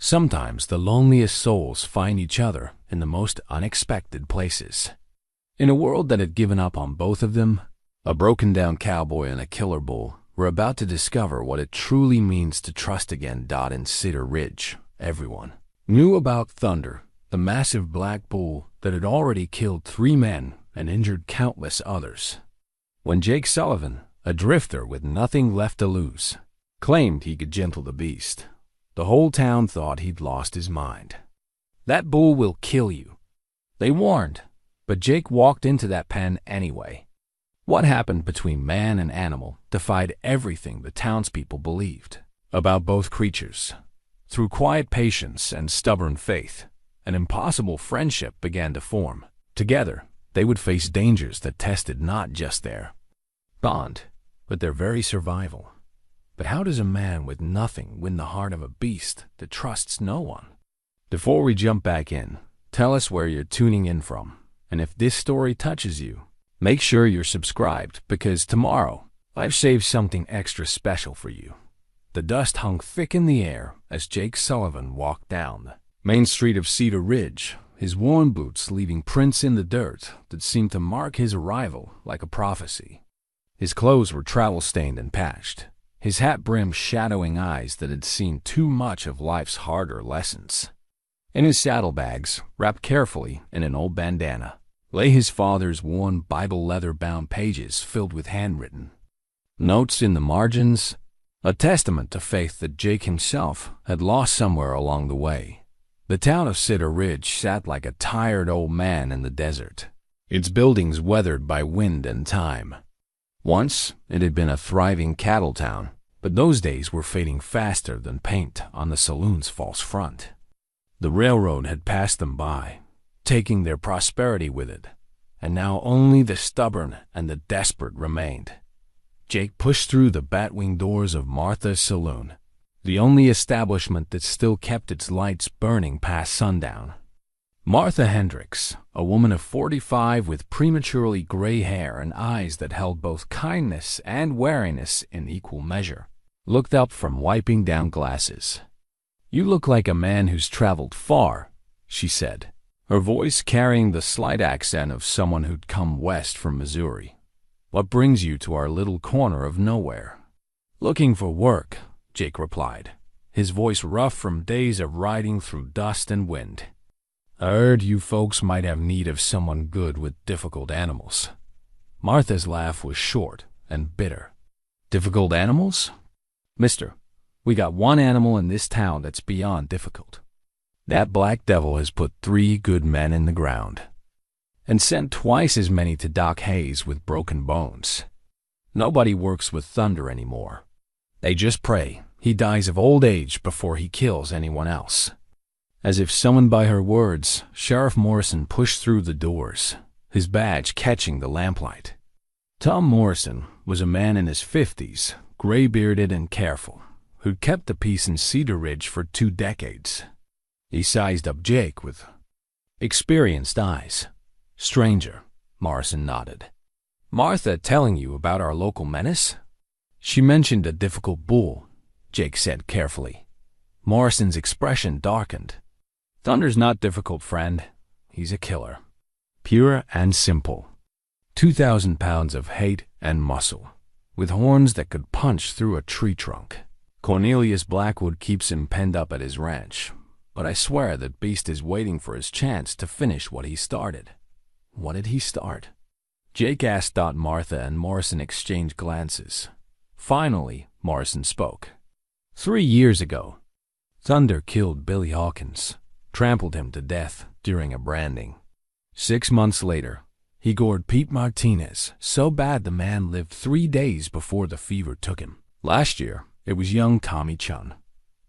Sometimes the loneliest souls find each other in the most unexpected places. In a world that had given up on both of them, a broken-down cowboy and a killer bull were about to discover what it truly means to trust again. In Cedar Ridge, everyone knew about Thunder, the massive black bull that had already killed 3 men and injured countless others. When Jake Sullivan, a drifter with nothing left to lose, claimed he could gentle the beast, the whole town thought he'd lost his mind. "That bull will kill you," they warned, but Jake walked into that pen anyway. What happened between man and animal defied everything the townspeople believed about both creatures. Through quiet patience and stubborn faith, an impossible friendship began to form. Together, they would face dangers that tested not just their bond, but their very survival. But how does a man with nothing win the heart of a beast that trusts no one? Before we jump back in, tell us where you're tuning in from, and if this story touches you, make sure you're subscribed, because tomorrow I've saved something extra special for you. The dust hung thick in the air as Jake Sullivan walked down the main street of Cedar Ridge, his worn boots leaving prints in the dirt that seemed to mark his arrival like a prophecy. His clothes were travel-stained and patched, his hat brim shadowing eyes that had seen too much of life's harder lessons. In his saddlebags, wrapped carefully in an old bandana, lay his father's worn Bible leather-bound pages filled with handwritten notes in the margins, a testament to faith that Jake himself had lost somewhere along the way. The town of Cedar Ridge sat like a tired old man in the desert, its buildings weathered by wind and time. Once, it had been a thriving cattle town, but those days were fading faster than paint on the saloon's false front. The railroad had passed them by, taking their prosperity with it, and now only the stubborn and the desperate remained. Jake pushed through the bat-wing doors of Martha's Saloon, the only establishment that still kept its lights burning past sundown. Martha Hendricks, a woman of 45 with prematurely gray hair and eyes that held both kindness and wariness in equal measure, looked up from wiping down glasses. "You look like a man who's traveled far," she said, her voice carrying the slight accent of someone who'd come west from Missouri. "What brings you to our little corner of nowhere?" "Looking for work," Jake replied, his voice rough from days of riding through dust and wind. "I heard you folks might have need of someone good with difficult animals." Martha's laugh was short and bitter. "Difficult animals? Mister, we got one animal in this town that's beyond difficult. That black devil has put 3 good men in the ground and sent twice as many to Doc Hayes with broken bones. Nobody works with Thunder anymore. They just pray he dies of old age before he kills anyone else." As if summoned by her words, Sheriff Morrison pushed through the doors, his badge catching the lamplight. Tom Morrison was a man in his 50s, gray-bearded and careful, who'd kept the peace in Cedar Ridge for 2 decades. He sized up Jake with experienced eyes. "Stranger," Morrison nodded. "Martha telling you about our local menace?" "She mentioned a difficult bull," Jake said carefully. Morrison's expression darkened. "Thunder's not difficult, friend. He's a killer. Pure and simple. 2,000 pounds of hate and muscle, with horns that could punch through a tree trunk. Cornelius Blackwood keeps him penned up at his ranch, but I swear that beast is waiting for his chance to finish what he started." "What did he start?" Jake asked. Martha and Morrison exchanged glances. Finally, Morrison spoke. 3 years ago, Thunder killed Billy Hawkins, trampled him to death during a branding. 6 months later, he gored Pete Martinez so bad the man lived 3 days before the fever took him. Last year, it was young Tommy Chun.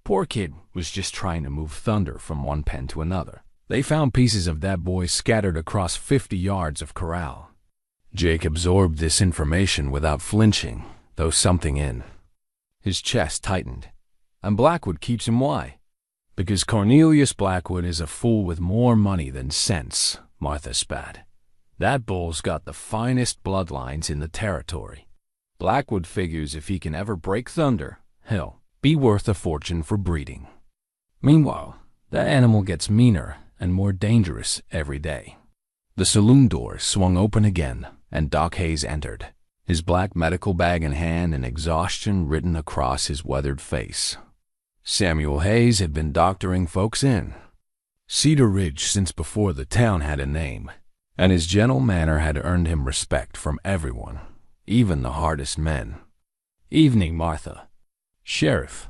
Poor kid was just trying to move Thunder from one pen to another. They found pieces of that boy scattered across 50 yards of corral. Jake absorbed this information without flinching, though something in his chest tightened. "And Blackwood keeps him why?" "Because Cornelius Blackwood is a fool with more money than sense," Martha spat. "That bull's got the finest bloodlines in the territory. Blackwood figures if he can ever break Thunder, he'll be worth a fortune for breeding." Meanwhile, that animal gets meaner and more dangerous every day. The saloon door swung open again, and Doc Hayes entered, his black medical bag in hand and exhaustion written across his weathered face. Samuel Hayes had been doctoring folks in Cedar Ridge since before the town had a name, and his gentle manner had earned him respect from everyone, even the hardest men. "Evening, Martha." "Sheriff."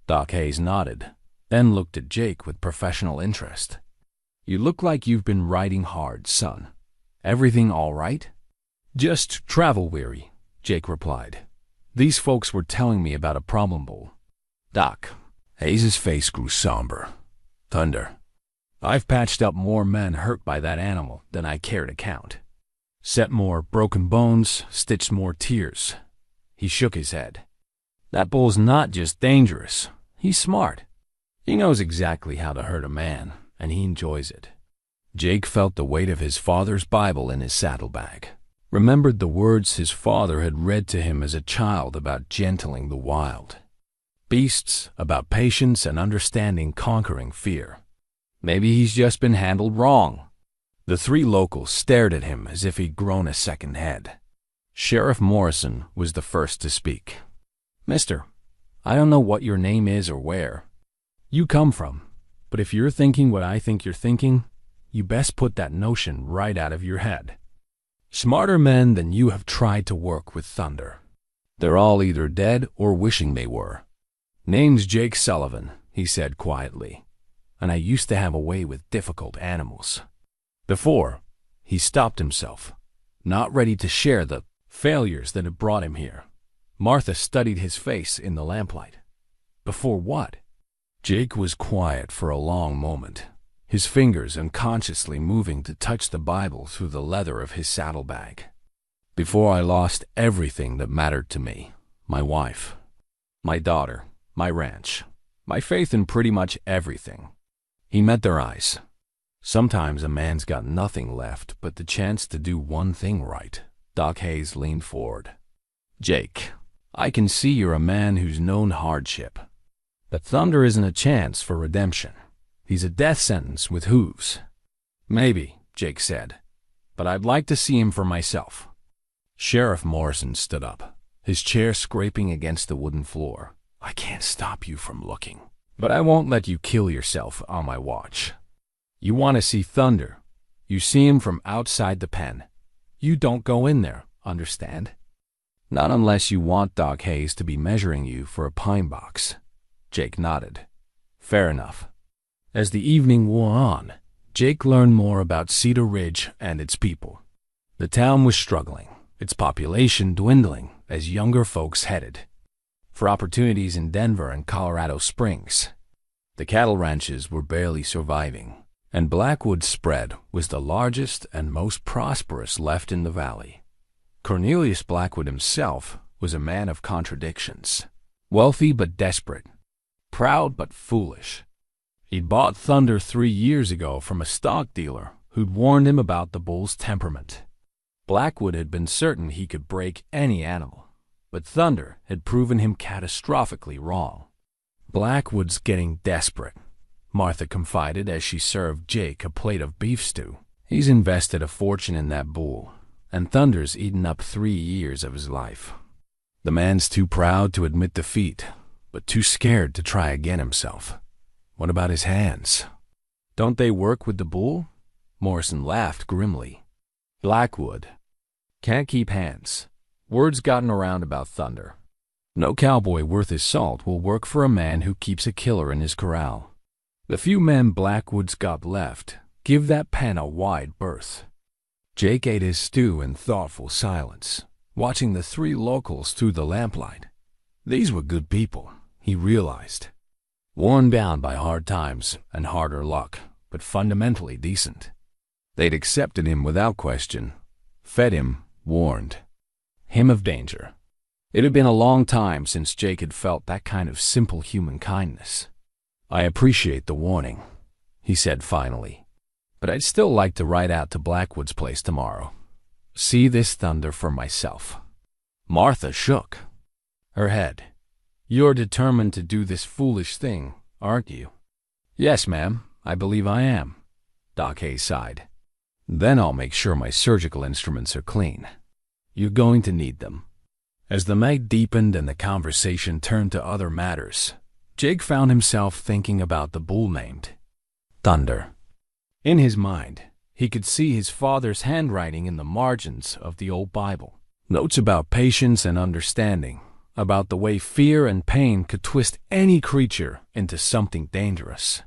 Doc Hayes nodded, then looked at Jake with professional interest. "You look like you've been riding hard, son. Everything all right?" "Just travel-weary," Jake replied. "These folks were telling me about a problem bull." "Doc." Hayes' face grew somber. "Thunder. I've patched up more men hurt by that animal than I care to count. Set more broken bones, stitched more tears." He shook his head. "That bull's not just dangerous. He's smart. He knows exactly how to hurt a man, and he enjoys it." Jake felt the weight of his father's Bible in his saddlebag, remembered the words his father had read to him as a child about gentling the wild beasts, about patience and understanding conquering fear. Maybe he's just been handled wrong. The three locals stared at him as if he'd grown a second head. Sheriff Morrison was the first to speak. "Mister, I don't know what your name is or where you come from, but if you're thinking what I think you're thinking, you best put that notion right out of your head. Smarter men than you have tried to work with Thunder. They're all either dead or wishing they were. Name's Jake Sullivan," he said quietly, "and I used to have a way with difficult animals." Before, he stopped himself, not ready to share the failures that had brought him here. Martha studied his face in the lamplight. Before what? Jake was quiet for a long moment, his fingers unconsciously moving to touch the Bible through the leather of his saddlebag. "Before I lost everything that mattered to me, my wife, my daughter, my ranch, my faith in pretty much everything." He met their eyes. "Sometimes a man's got nothing left but the chance to do one thing right." Doc Hayes leaned forward. "Jake, I can see you're a man who's known hardship. But Thunder isn't a chance for redemption. He's a death sentence with hooves." "Maybe," Jake said, "but I'd like to see him for myself." Sheriff Morrison stood up, his chair scraping against the wooden floor. "I can't stop you from looking, but I won't let you kill yourself on my watch. You want to see Thunder. You see him from outside the pen. You don't go in there, understand? Not unless you want Doc Hayes to be measuring you for a pine box." Jake nodded. "Fair enough." As the evening wore on, Jake learned more about Cedar Ridge and its people. The town was struggling, its population dwindling as younger folks headed for opportunities in Denver and Colorado Springs. The cattle ranches were barely surviving, and Blackwood's spread was the largest and most prosperous left in the valley. Cornelius Blackwood himself was a man of contradictions, wealthy but desperate, proud but foolish. He'd bought Thunder 3 years ago from a stock dealer who'd warned him about the bull's temperament. Blackwood had been certain he could break any animal, but Thunder had proven him catastrophically wrong. "Blackwood's getting desperate," Martha confided as she served Jake a plate of beef stew. "He's invested a fortune in that bull, and Thunder's eaten up 3 years of his life. The man's too proud to admit defeat, but too scared to try again himself. What about his hands? Don't they work with the bull?" Morrison laughed grimly. "Blackwood can't keep hands. Word's gotten around about Thunder. No cowboy worth his salt will work for a man who keeps a killer in his corral. The few men Blackwood's got left give that pen a wide berth." Jake ate his stew in thoughtful silence, watching the 3 locals through the lamplight. These were good people, he realized. Worn down by hard times and harder luck, but fundamentally decent. They'd accepted him without question, fed him, warned him of danger. It had been a long time since Jake had felt that kind of simple human kindness. "I appreciate the warning," he said finally, "but I'd still like to ride out to Blackwood's place tomorrow. See this Thunder for myself." Martha shook her head. "You're determined to do this foolish thing, aren't you?" Yes, ma'am, I believe I am, Doc Hayes sighed. Then I'll make sure my surgical instruments are clean. You're going to need them. As the night deepened and the conversation turned to other matters, Jake found himself thinking about the bull named Thunder. In his mind, he could see his father's handwriting in the margins of the old Bible. Notes about patience and understanding, about the way fear and pain could twist any creature into something dangerous.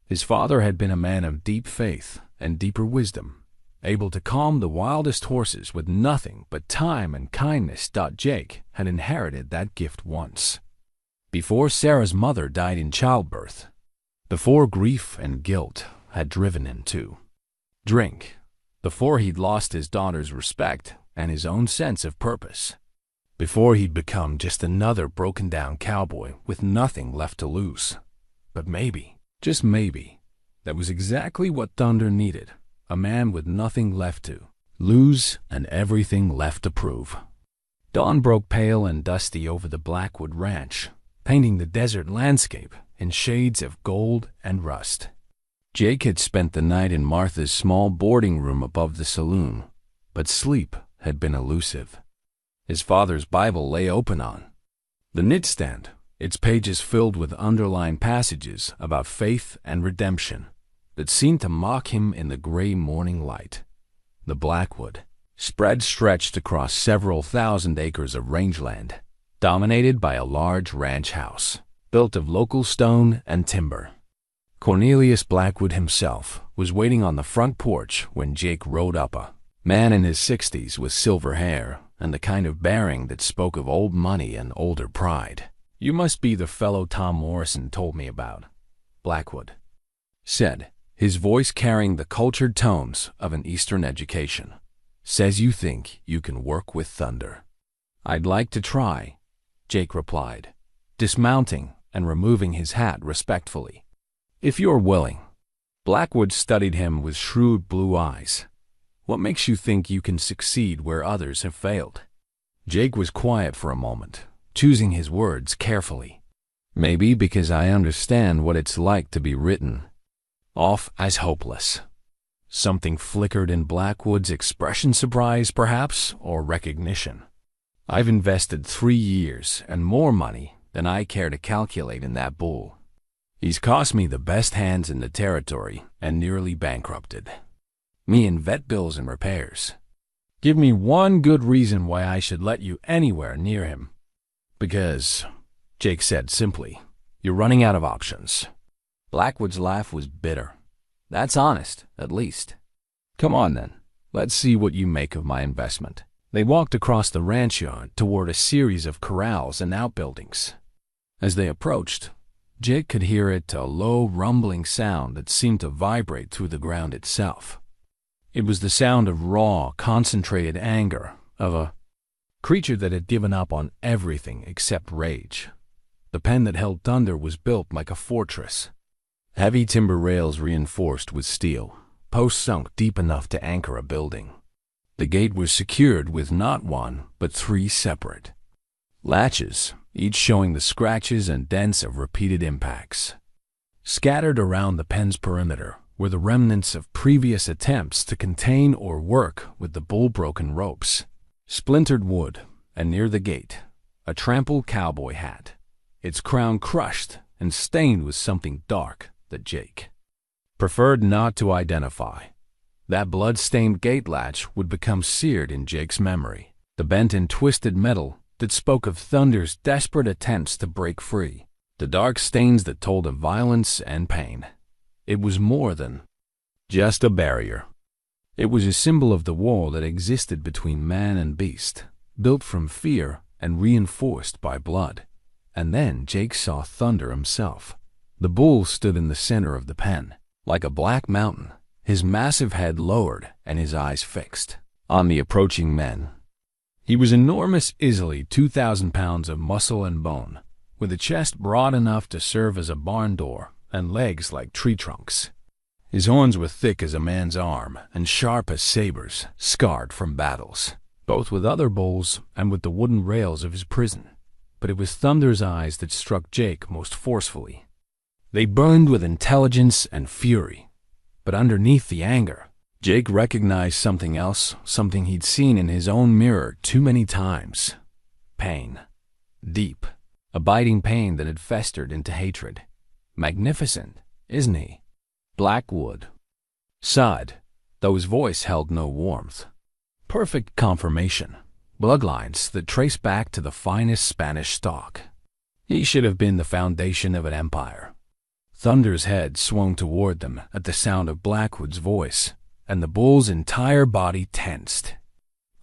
His father had been a man of deep faith and deeper wisdom, able to calm the wildest horses with nothing but time and kindness. Jake had inherited that gift once. Before Sarah's mother died in childbirth, before grief and guilt had driven him to drink, before he'd lost his daughter's respect and his own sense of purpose, before he'd become just another broken-down cowboy with nothing left to lose. But maybe, just maybe, that was exactly what Thunder needed, a man with nothing left to lose and everything left to prove. Dawn broke pale and dusty over the Blackwood Ranch, painting the desert landscape in shades of gold and rust. Jake had spent the night in Martha's small boarding room above the saloon, but sleep had been elusive. His father's Bible lay open on the nightstand, its pages filled with underlined passages about faith and redemption that seemed to mock him in the gray morning light. The Blackwood spread stretched across several thousand acres of rangeland, dominated by a large ranch house, built of local stone and timber. Cornelius Blackwood himself was waiting on the front porch when Jake rode up, a man in his 60s with silver hair and the kind of bearing that spoke of old money and older pride. "You must be the fellow Tom Morrison told me about," Blackwood said, his voice carrying the cultured tones of an Eastern education. "Says you think you can work with Thunder." "I'd like to try," Jake replied, dismounting and removing his hat respectfully. "If you're willing." Blackwood studied him with shrewd blue eyes. "What makes you think you can succeed where others have failed?" Jake was quiet for a moment, choosing his words carefully. "Maybe because I understand what it's like to be written off as hopeless." Something flickered in Blackwood's expression, surprise perhaps, or recognition. "I've invested 3 years and more money than I care to calculate in that bull. He's cost me the best hands in the territory and nearly bankrupted me in vet bills and repairs. Give me one good reason why I should let you anywhere near him." "Because," Jake said simply, "you're running out of options." Blackwood's laugh was bitter. "That's honest, at least." "Come on then, let's see what you make of my investment." They walked across the ranch yard toward a series of corrals and outbuildings. As they approached, Jake could hear a low, rumbling sound that seemed to vibrate through the ground itself. It was the sound of raw, concentrated anger of a creature that had given up on everything except rage. The pen that held Thunder was built like a fortress. Heavy timber rails reinforced with steel, posts sunk deep enough to anchor a building. The gate was secured with not one, but 3 separate latches, each showing the scratches and dents of repeated impacts. Scattered around the pen's perimeter were the remnants of previous attempts to contain or work with the bull-broken ropes. Splintered wood, and near the gate, a trampled cowboy hat, its crown crushed and stained with something dark that Jake preferred not to identify. That blood-stained gate latch would become seared in Jake's memory, the bent and twisted metal that spoke of Thunder's desperate attempts to break free, the dark stains that told of violence and pain. It was more than just a barrier. It was a symbol of the wall that existed between man and beast, built from fear and reinforced by blood. And then Jake saw Thunder himself. The bull stood in the center of the pen, like a black mountain, his massive head lowered and his eyes fixed on the approaching men. He was enormous, easily 2,000 pounds of muscle and bone, with a chest broad enough to serve as a barn door and legs like tree trunks. His horns were thick as a man's arm and sharp as sabers, scarred from battles, both with other bulls and with the wooden rails of his prison. But it was Thunder's eyes that struck Jake most forcefully. They burned with intelligence and fury. But underneath the anger, Jake recognized something else, something he'd seen in his own mirror too many times. Pain. Deep, abiding pain that had festered into hatred. Magnificent, isn't he? Blackwood sighed, though his voice held no warmth. Perfect confirmation. Bloodlines that trace back to the finest Spanish stock. He should have been the foundation of an empire. Thunder's head swung toward them at the sound of Blackwood's voice, and the bull's entire body tensed.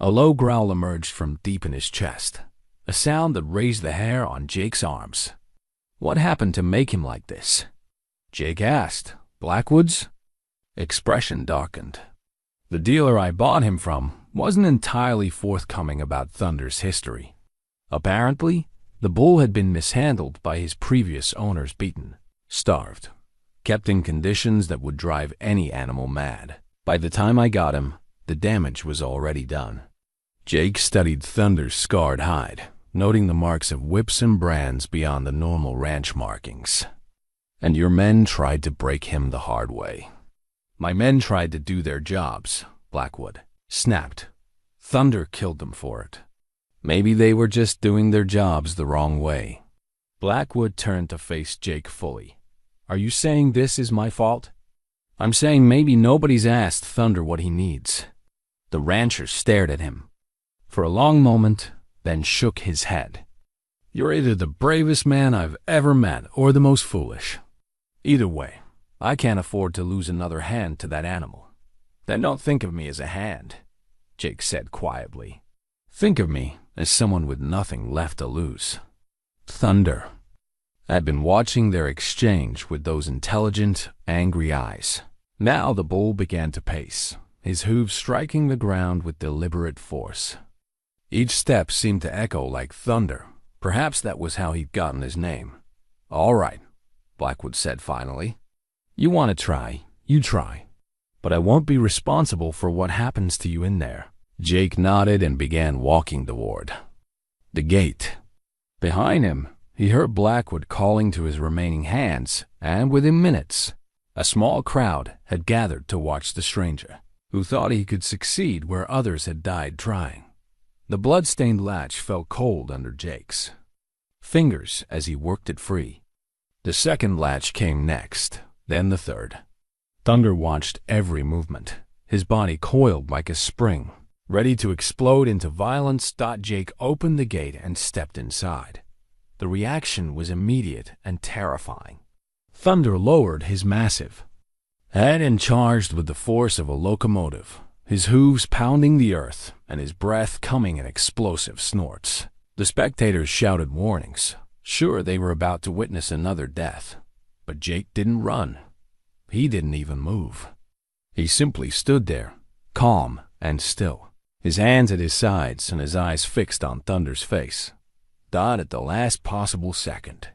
A low growl emerged from deep in his chest, a sound that raised the hair on Jake's arms. What happened to make him like this? Jake asked. Blackwood's expression darkened. The dealer I bought him from wasn't entirely forthcoming about Thunder's history. Apparently, the bull had been mishandled by his previous owners, beaten, starved, kept in conditions that would drive any animal mad. By the time I got him, the damage was already done. Jake studied Thunder's scarred hide, noting the marks of whips and brands beyond the normal ranch markings. And your men tried to break him the hard way. My men tried to do their jobs, Blackwood snapped. Thunder killed them for it. Maybe they were just doing their jobs the wrong way. Blackwood turned to face Jake fully. Are you saying this is my fault? I'm saying maybe nobody's asked Thunder what he needs. The rancher stared at him for a long moment, then shook his head. You're either the bravest man I've ever met or the most foolish. Either way, I can't afford to lose another hand to that animal. Then don't think of me as a hand, Jake said quietly. Think of me as someone with nothing left to lose. Thunder had been watching their exchange with those intelligent, angry eyes. Now the bull began to pace, his hooves striking the ground with deliberate force. Each step seemed to echo like thunder. Perhaps that was how he'd gotten his name. All right, Blackwood said finally. You want to try, you try. But I won't be responsible for what happens to you in there. Jake nodded and began walking toward the gate. Behind him, he heard Blackwood calling to his remaining hands, and within minutes, a small crowd had gathered to watch the stranger, who thought he could succeed where others had died trying. The blood-stained latch felt cold under Jake's fingers as he worked it free. The second latch came next, then the third. Thunder watched every movement, his body coiled like a spring, ready to explode into violence. Jake opened the gate and stepped inside. The reaction was immediate and terrifying. Thunder lowered his massive head and charged with the force of a locomotive, his hooves pounding the earth and his breath coming in explosive snorts. The spectators shouted warnings, sure they were about to witness another death. But Jake didn't run. He didn't even move. He simply stood there, calm and still, his hands at his sides and his eyes fixed on Thunder's face. At the last possible second,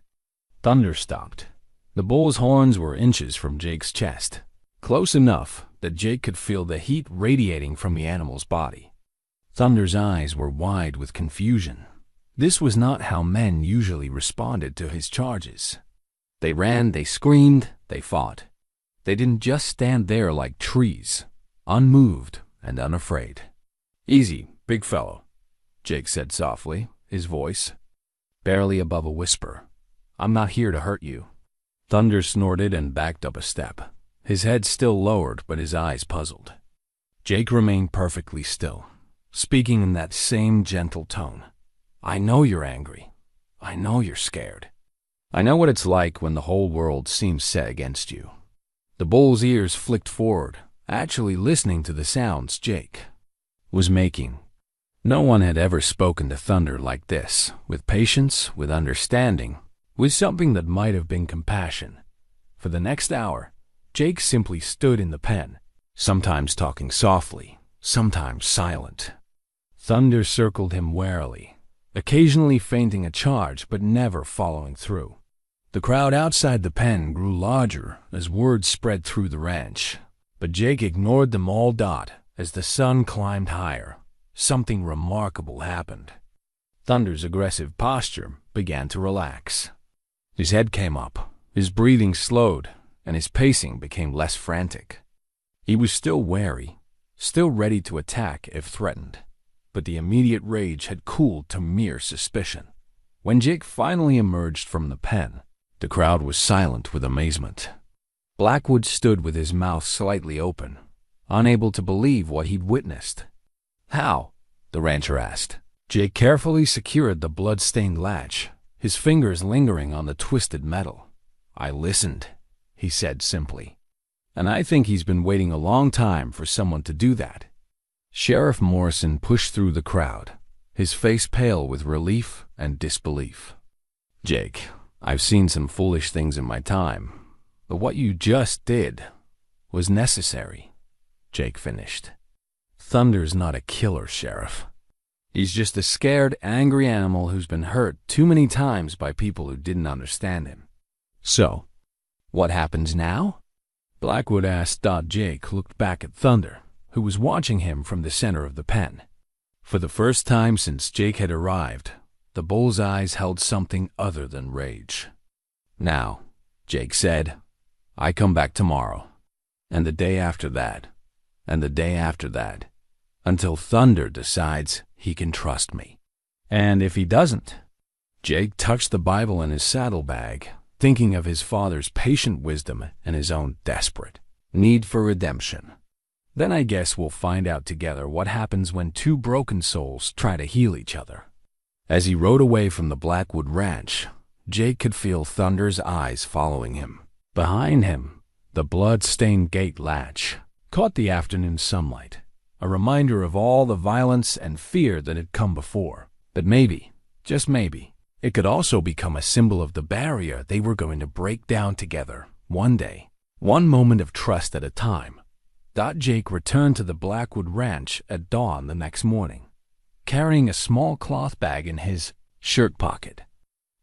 Thunder stopped. The bull's horns were inches from Jake's chest, close enough that Jake could feel the heat radiating from the animal's body. Thunder's eyes were wide with confusion. This was not how men usually responded to his charges. They ran, they screamed, they fought. They didn't just stand there like trees, unmoved and unafraid. Easy, big fellow, Jake said softly, his voice barely above a whisper. I'm not here to hurt you. Thunder snorted and backed up a step, his head still lowered but his eyes puzzled. Jake remained perfectly still, speaking in that same gentle tone. I know you're angry. I know you're scared. I know what it's like when the whole world seems set against you. The bull's ears flicked forward, actually listening to the sounds Jake was making. No one had ever spoken to Thunder like this, with patience, with understanding, with something that might have been compassion. For the next hour, Jake simply stood in the pen, sometimes talking softly, sometimes silent. Thunder circled him warily, occasionally feinting a charge but never following through. The crowd outside the pen grew larger as word spread through the ranch, but Jake ignored them all. As the sun climbed higher, something remarkable happened. Thunder's aggressive posture began to relax. His head came up, His breathing slowed, and his pacing became less frantic. He was still wary, still ready to attack if threatened, but the immediate rage had cooled to mere suspicion. When Jake finally emerged from the pen, the crowd was silent with amazement. Blackwood stood with his mouth slightly open, unable to believe what he'd witnessed. "How?" the rancher asked. Jake carefully secured the blood-stained latch, his fingers lingering on the twisted metal. "I listened," he said simply. "And I think he's been waiting a long time for someone to do that." Sheriff Morrison pushed through the crowd, his face pale with relief and disbelief. "Jake, I've seen some foolish things in my time, but what you just did was necessary," Jake finished. "Thunder's not a killer, Sheriff. He's just a scared, angry animal who's been hurt too many times by people who didn't understand him." "So, what happens now?" Blackwood asked. Jake looked back at Thunder, who was watching him from the center of the pen. For the first time since Jake had arrived, the bull's eyes held something other than rage. "Now," Jake said, "I come back tomorrow, and the day after that, and the day after that, until Thunder decides he can trust me. And if he doesn't?" Jake touched the Bible in his saddlebag, thinking of his father's patient wisdom and his own desperate need for redemption. "Then I guess we'll find out together what happens when two broken souls try to heal each other." As he rode away from the Blackwood Ranch, Jake could feel Thunder's eyes following him. Behind him, the blood-stained gate latch caught the afternoon sunlight, a reminder of all the violence and fear that had come before. But maybe, just maybe, it could also become a symbol of the barrier they were going to break down together one day, one moment of trust at a time. Jake returned to the Blackwood Ranch at dawn the next morning, carrying a small cloth bag in his shirt pocket.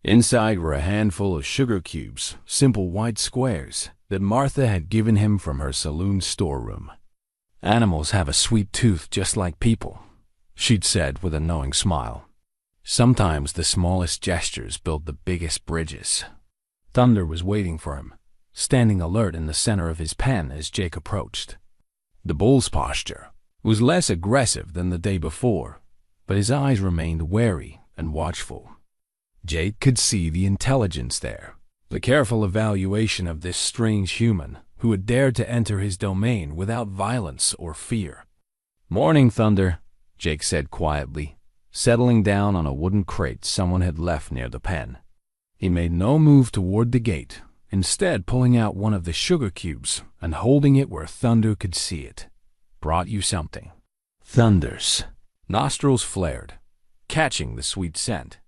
Inside were a handful of sugar cubes, simple white squares, that Martha had given him from her saloon storeroom. "Animals have a sweet tooth just like people," she'd said with a knowing smile. "Sometimes the smallest gestures build the biggest bridges." Thunder was waiting for him, standing alert in the center of his pen as Jake approached. The bull's posture was less aggressive than the day before, but his eyes remained wary and watchful. Jake could see the intelligence there, the careful evaluation of this strange human who had dared to enter his domain without violence or fear. "Morning, Thunder," Jake said quietly, settling down on a wooden crate someone had left near the pen. He made no move toward the gate, instead pulling out one of the sugar cubes and holding it where Thunder could see it. "Brought you something." Thunder's nostrils flared, catching the sweet scent.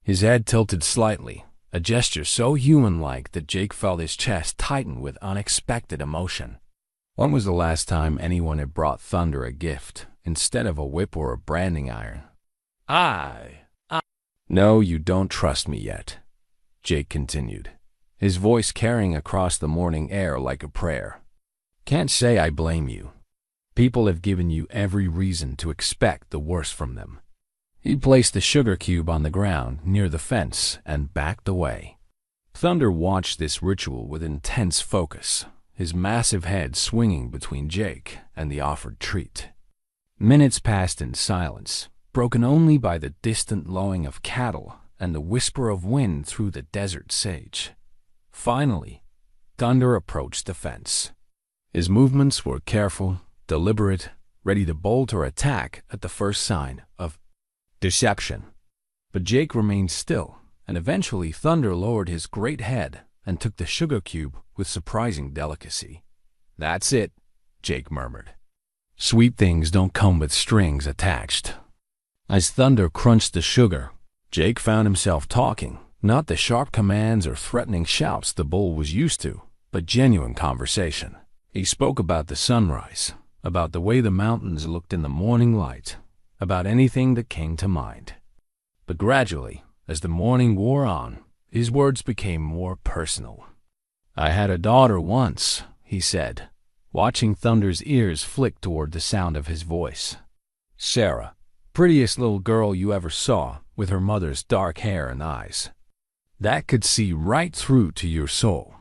His head tilted slightly, a gesture so human-like that Jake felt his chest tighten with unexpected emotion. When was the last time anyone had brought Thunder a gift instead of a whip or a branding iron? I "No, you don't trust me yet," Jake continued, his voice carrying across the morning air like a prayer. "Can't say I blame you. People have given you every reason to expect the worst from them." He placed the sugar cube on the ground near the fence and backed away. Thunder watched this ritual with intense focus, his massive head swinging between Jake and the offered treat. Minutes passed in silence, broken only by the distant lowing of cattle and the whisper of wind through the desert sage. Finally, Thunder approached the fence. His movements were careful, deliberate, ready to bolt or attack at the first sign of deception. But Jake remained still, and eventually Thunder lowered his great head and took the sugar cube with surprising delicacy. "That's it," Jake murmured. "Sweet things don't come with strings attached." As Thunder crunched the sugar, Jake found himself talking, not the sharp commands or threatening shouts the bull was used to, but genuine conversation. He spoke about the sunrise, about the way the mountains looked in the morning light, about anything that came to mind. But gradually, as the morning wore on, his words became more personal. "I had a daughter once," he said, watching Thunder's ears flick toward the sound of his voice. "Sarah, prettiest little girl you ever saw, with her mother's dark hair and eyes." that could see right through to your soul.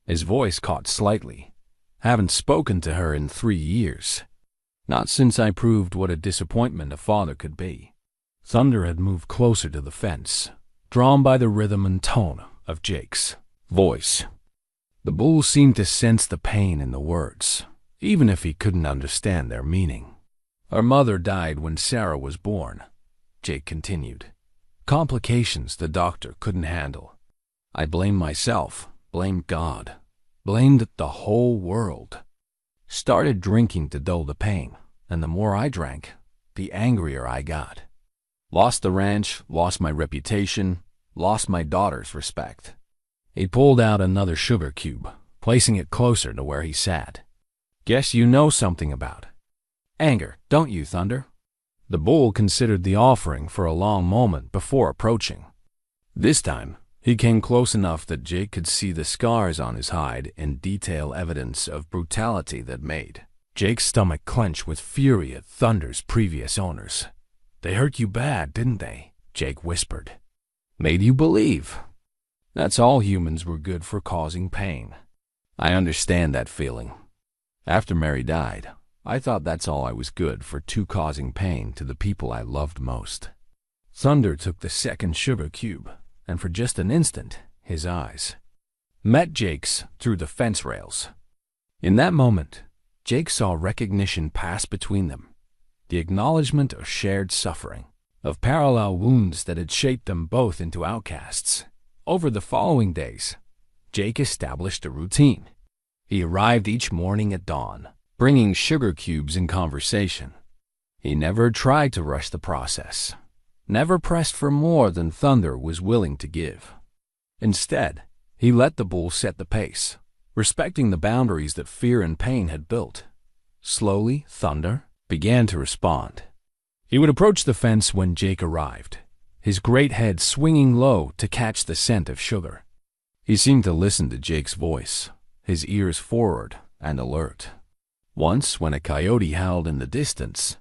His voice caught slightly. Haven't spoken to her in 3 years. Not since I proved what a disappointment a father could be. Thunder had moved closer to the fence, drawn by the rhythm and tone of Jake's voice. The bull seemed to sense the pain in the words, even if he couldn't understand their meaning. Our mother died when Sarah was born, Jake continued. Complications the doctor couldn't handle. I blamed myself, blamed God, blamed the whole world. Started drinking to dull the pain, and the more I drank, the angrier I got. Lost the ranch, lost my reputation, lost my daughter's respect. He pulled out another sugar cube, placing it closer to where he sat. Guess you know something about anger, don't you, Thunder? The bull considered the offering for a long moment before approaching. This time, he came close enough that Jake could see the scars on his hide in detail evidence of brutality that made Jake's stomach clench with fury at Thunder's previous owners. They hurt you bad, didn't they? Jake whispered. Made you believe. That's all humans were good for causing pain. I understand that feeling. After Mary died, I thought that's all I was good for, too, causing pain to the people I loved most. Thunder took the second sugar cube, and for just an instant, his eyes met Jake's through the fence rails. In that moment, Jake saw recognition pass between them, the acknowledgement of shared suffering, of parallel wounds that had shaped them both into outcasts. Over the following days, Jake established a routine. He arrived each morning at dawn, bringing sugar cubes in conversation. He never tried to rush the process, never pressed for more than Thunder was willing to give. Instead, he let the bull set the pace, respecting the boundaries that fear and pain had built. Slowly, Thunder began to respond. He would approach the fence when Jake arrived, his great head swinging low to catch the scent of sugar. He seemed to listen to Jake's voice, his ears forward and alert. Once, when a coyote howled in the distance,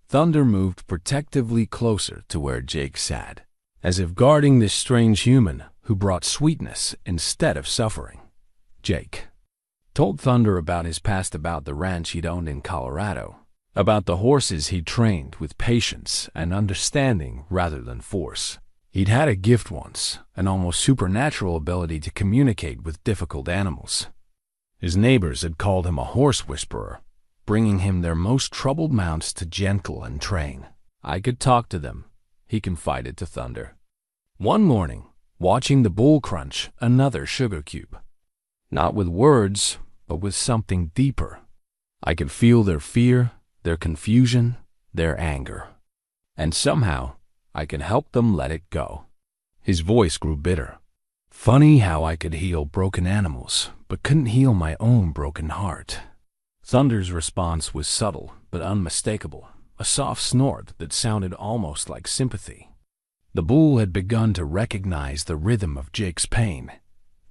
Thunder moved protectively closer to where Jake sat, as if guarding this strange human who brought sweetness instead of suffering. Jake told Thunder about his past, about the ranch he'd owned in Colorado, about the horses he'd trained with patience and understanding rather than force. He'd had a gift once, an almost supernatural ability to communicate with difficult animals. His neighbors had called him a horse whisperer, bringing him their most troubled mounts to gentle and train. I could talk to them, he confided to Thunder. One morning, watching the bull crunch another sugar cube. Not with words, but with something deeper. I could feel their fear, their confusion, their anger. And somehow, I could help them let it go. His voice grew bitter. Funny how I could heal broken animals, but couldn't heal my own broken heart. Thunder's response was subtle but unmistakable, a soft snort that sounded almost like sympathy. The bull had begun to recognize the rhythm of Jake's pain,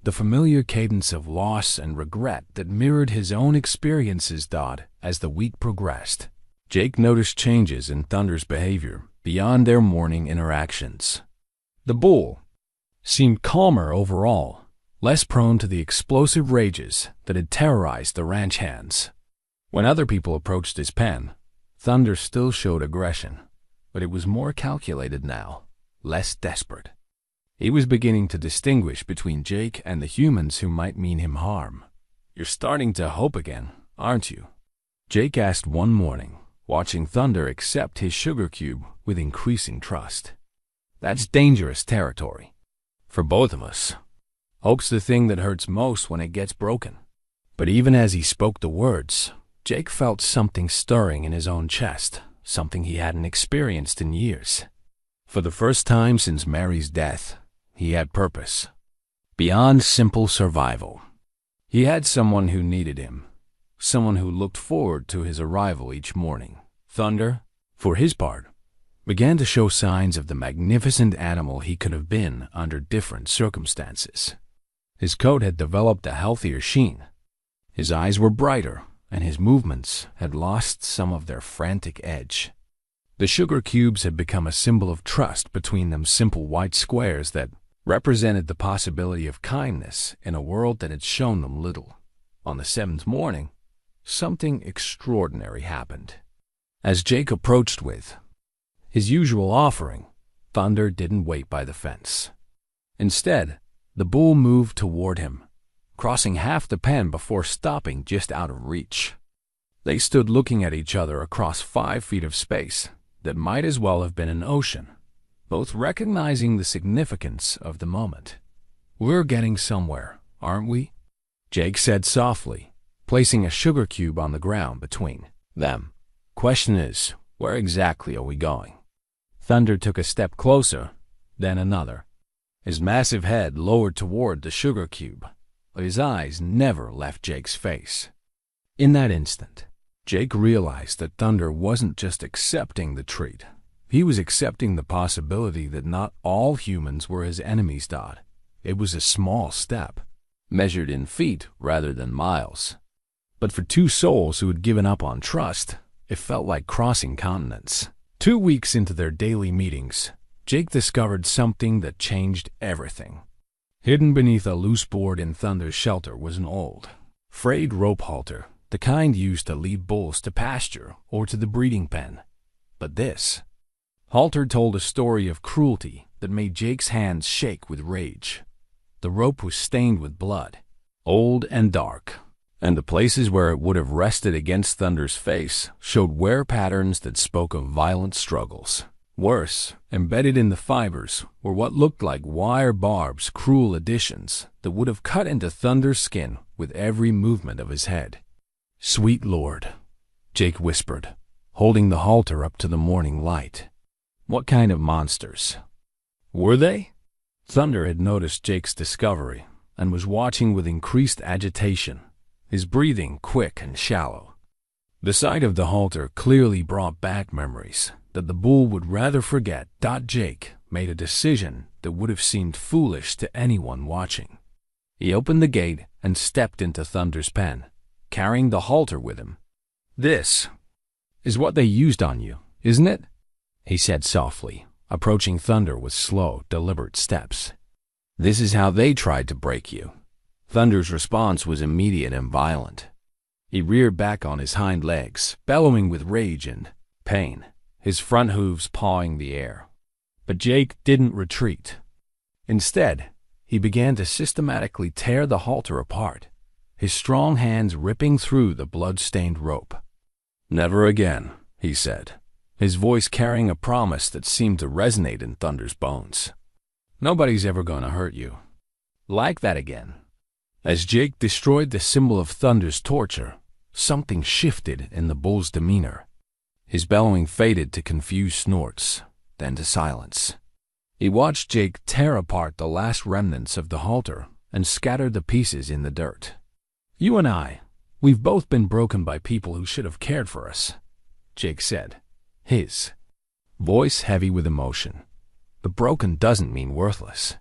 the familiar cadence of loss and regret that mirrored his own experiences. As the week progressed, Jake noticed changes in Thunder's behavior beyond their morning interactions. The bull seemed calmer overall, less prone to the explosive rages that had terrorized the ranch hands. When other people approached his pen, Thunder still showed aggression, but it was more calculated now, less desperate. He was beginning to distinguish between Jake and the humans who might mean him harm. You're starting to hope again, aren't you? Jake asked one morning, watching Thunder accept his sugar cube with increasing trust. That's dangerous territory. For both of us. Hope's the thing that hurts most when it gets broken. But even as he spoke the words, Jake felt something stirring in his own chest, something he hadn't experienced in years. For the first time since Mary's death, he had purpose. Beyond simple survival. He had someone who needed him, someone who looked forward to his arrival each morning. Thunder, for his part, began to show signs of the magnificent animal he could have been under different circumstances. His coat had developed a healthier sheen. His eyes were brighter, and his movements had lost some of their frantic edge. The sugar cubes had become a symbol of trust between them, simple white squares that represented the possibility of kindness in a world that had shown them little. On the seventh morning, something extraordinary happened. As Jake approached with his usual offering, Thunder didn't wait by the fence. Instead, the bull moved toward him, crossing half the pen before stopping just out of reach. They stood looking at each other across 5 feet of space that might as well have been an ocean, both recognizing the significance of the moment. "We're getting somewhere, aren't we?" Jake said softly, placing a sugar cube on the ground between them. "Question is, where exactly are we going?" Thunder took a step closer, then another. His massive head lowered toward the sugar cube. His eyes never left Jake's face. In that instant, Jake realized that Thunder wasn't just accepting the treat. He was accepting the possibility that not all humans were his enemies. It was a small step, measured in feet rather than miles. But for two souls who had given up on trust, it felt like crossing continents. 2 weeks into their daily meetings, Jake discovered something that changed everything. Hidden beneath a loose board in Thunder's shelter was an old, frayed rope halter, the kind used to lead bulls to pasture or to the breeding pen. But this halter told a story of cruelty that made Jake's hands shake with rage. The rope was stained with blood, old and dark, and the places where it would have rested against Thunder's face showed wear patterns that spoke of violent struggles. Worse, embedded in the fibers were what looked like wire barbs, cruel additions that would have cut into Thunder's skin with every movement of his head. "Sweet Lord," Jake whispered, holding the halter up to the morning light. "What kind of monsters were they?" Thunder had noticed Jake's discovery and was watching with increased agitation, his breathing quick and shallow. The sight of the halter clearly brought back memories that the bull would rather forget. Jake made a decision that would have seemed foolish to anyone watching. He opened the gate and stepped into Thunder's pen, carrying the halter with him. "This is what they used on you, isn't it?" he said softly, approaching Thunder with slow, deliberate steps. "This is how they tried to break you." Thunder's response was immediate and violent. He reared back on his hind legs, bellowing with rage and pain, his front hooves pawing the air. But Jake didn't retreat. Instead, he began to systematically tear the halter apart, his strong hands ripping through the blood-stained rope. "Never again," he said, his voice carrying a promise that seemed to resonate in Thunder's bones. "Nobody's ever going to hurt you like that again." As Jake destroyed the symbol of Thunder's torture, something shifted in the bull's demeanor. His bellowing faded to confused snorts, then to silence. He watched Jake tear apart the last remnants of the halter and scatter the pieces in the dirt. "You and we've both been broken by people who should have cared for us," Jake said, his voice heavy with emotion. "But broken doesn't mean worthless.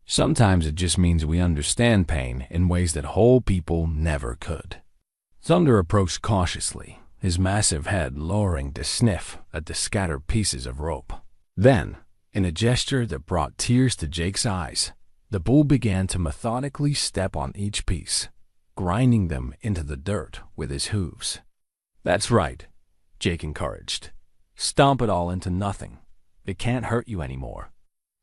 Sometimes it just means we understand pain in ways that whole people never could." Thunder approached cautiously, his massive head lowering to sniff at the scattered pieces of rope. Then, in a gesture that brought tears to Jake's eyes, the bull began to methodically step on each piece, grinding them into the dirt with his hooves. "That's right," Jake encouraged. "Stomp it all into nothing. It can't hurt you anymore."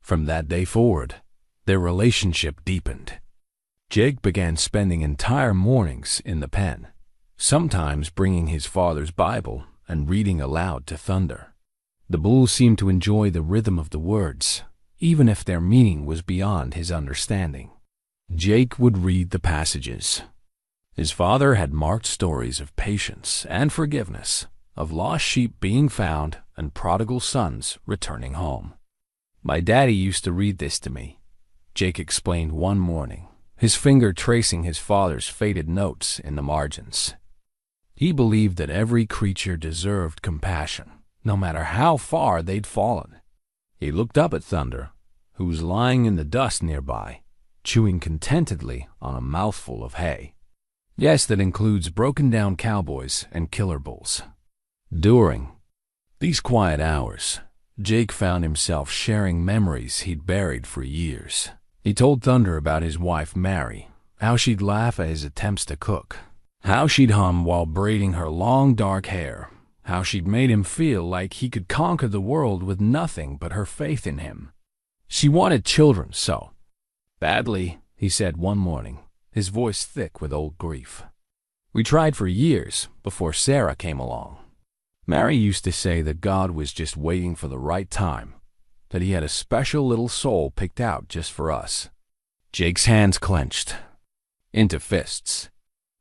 From that day forward, their relationship deepened. Jake began spending entire mornings in the pen, sometimes bringing his father's Bible and reading aloud to Thunder. The bull seemed to enjoy the rhythm of the words, even if their meaning was beyond his understanding. Jake would read the passages. His father had marked stories of patience and forgiveness, of lost sheep being found and prodigal sons returning home. "My daddy used to read this to me," Jake explained one morning, his finger tracing his father's faded notes in the margins. He believed that every creature deserved compassion, no matter how far they'd fallen. He looked up at Thunder, who was lying in the dust nearby, chewing contentedly on a mouthful of hay. Yes, that includes broken-down cowboys and killer bulls. During these quiet hours, Jake found himself sharing memories he'd buried for years. He told Thunder about his wife, Mary, how she'd laugh at his attempts to cook, how she'd hum while braiding her long dark hair, how she'd made him feel like he could conquer the world with nothing but her faith in him. She wanted children so badly, he said one morning, his voice thick with old grief. We tried for years before Sarah came along. Mary used to say that God was just waiting for the right time, that he had a special little soul picked out just for us. Jake's hands clenched into fists.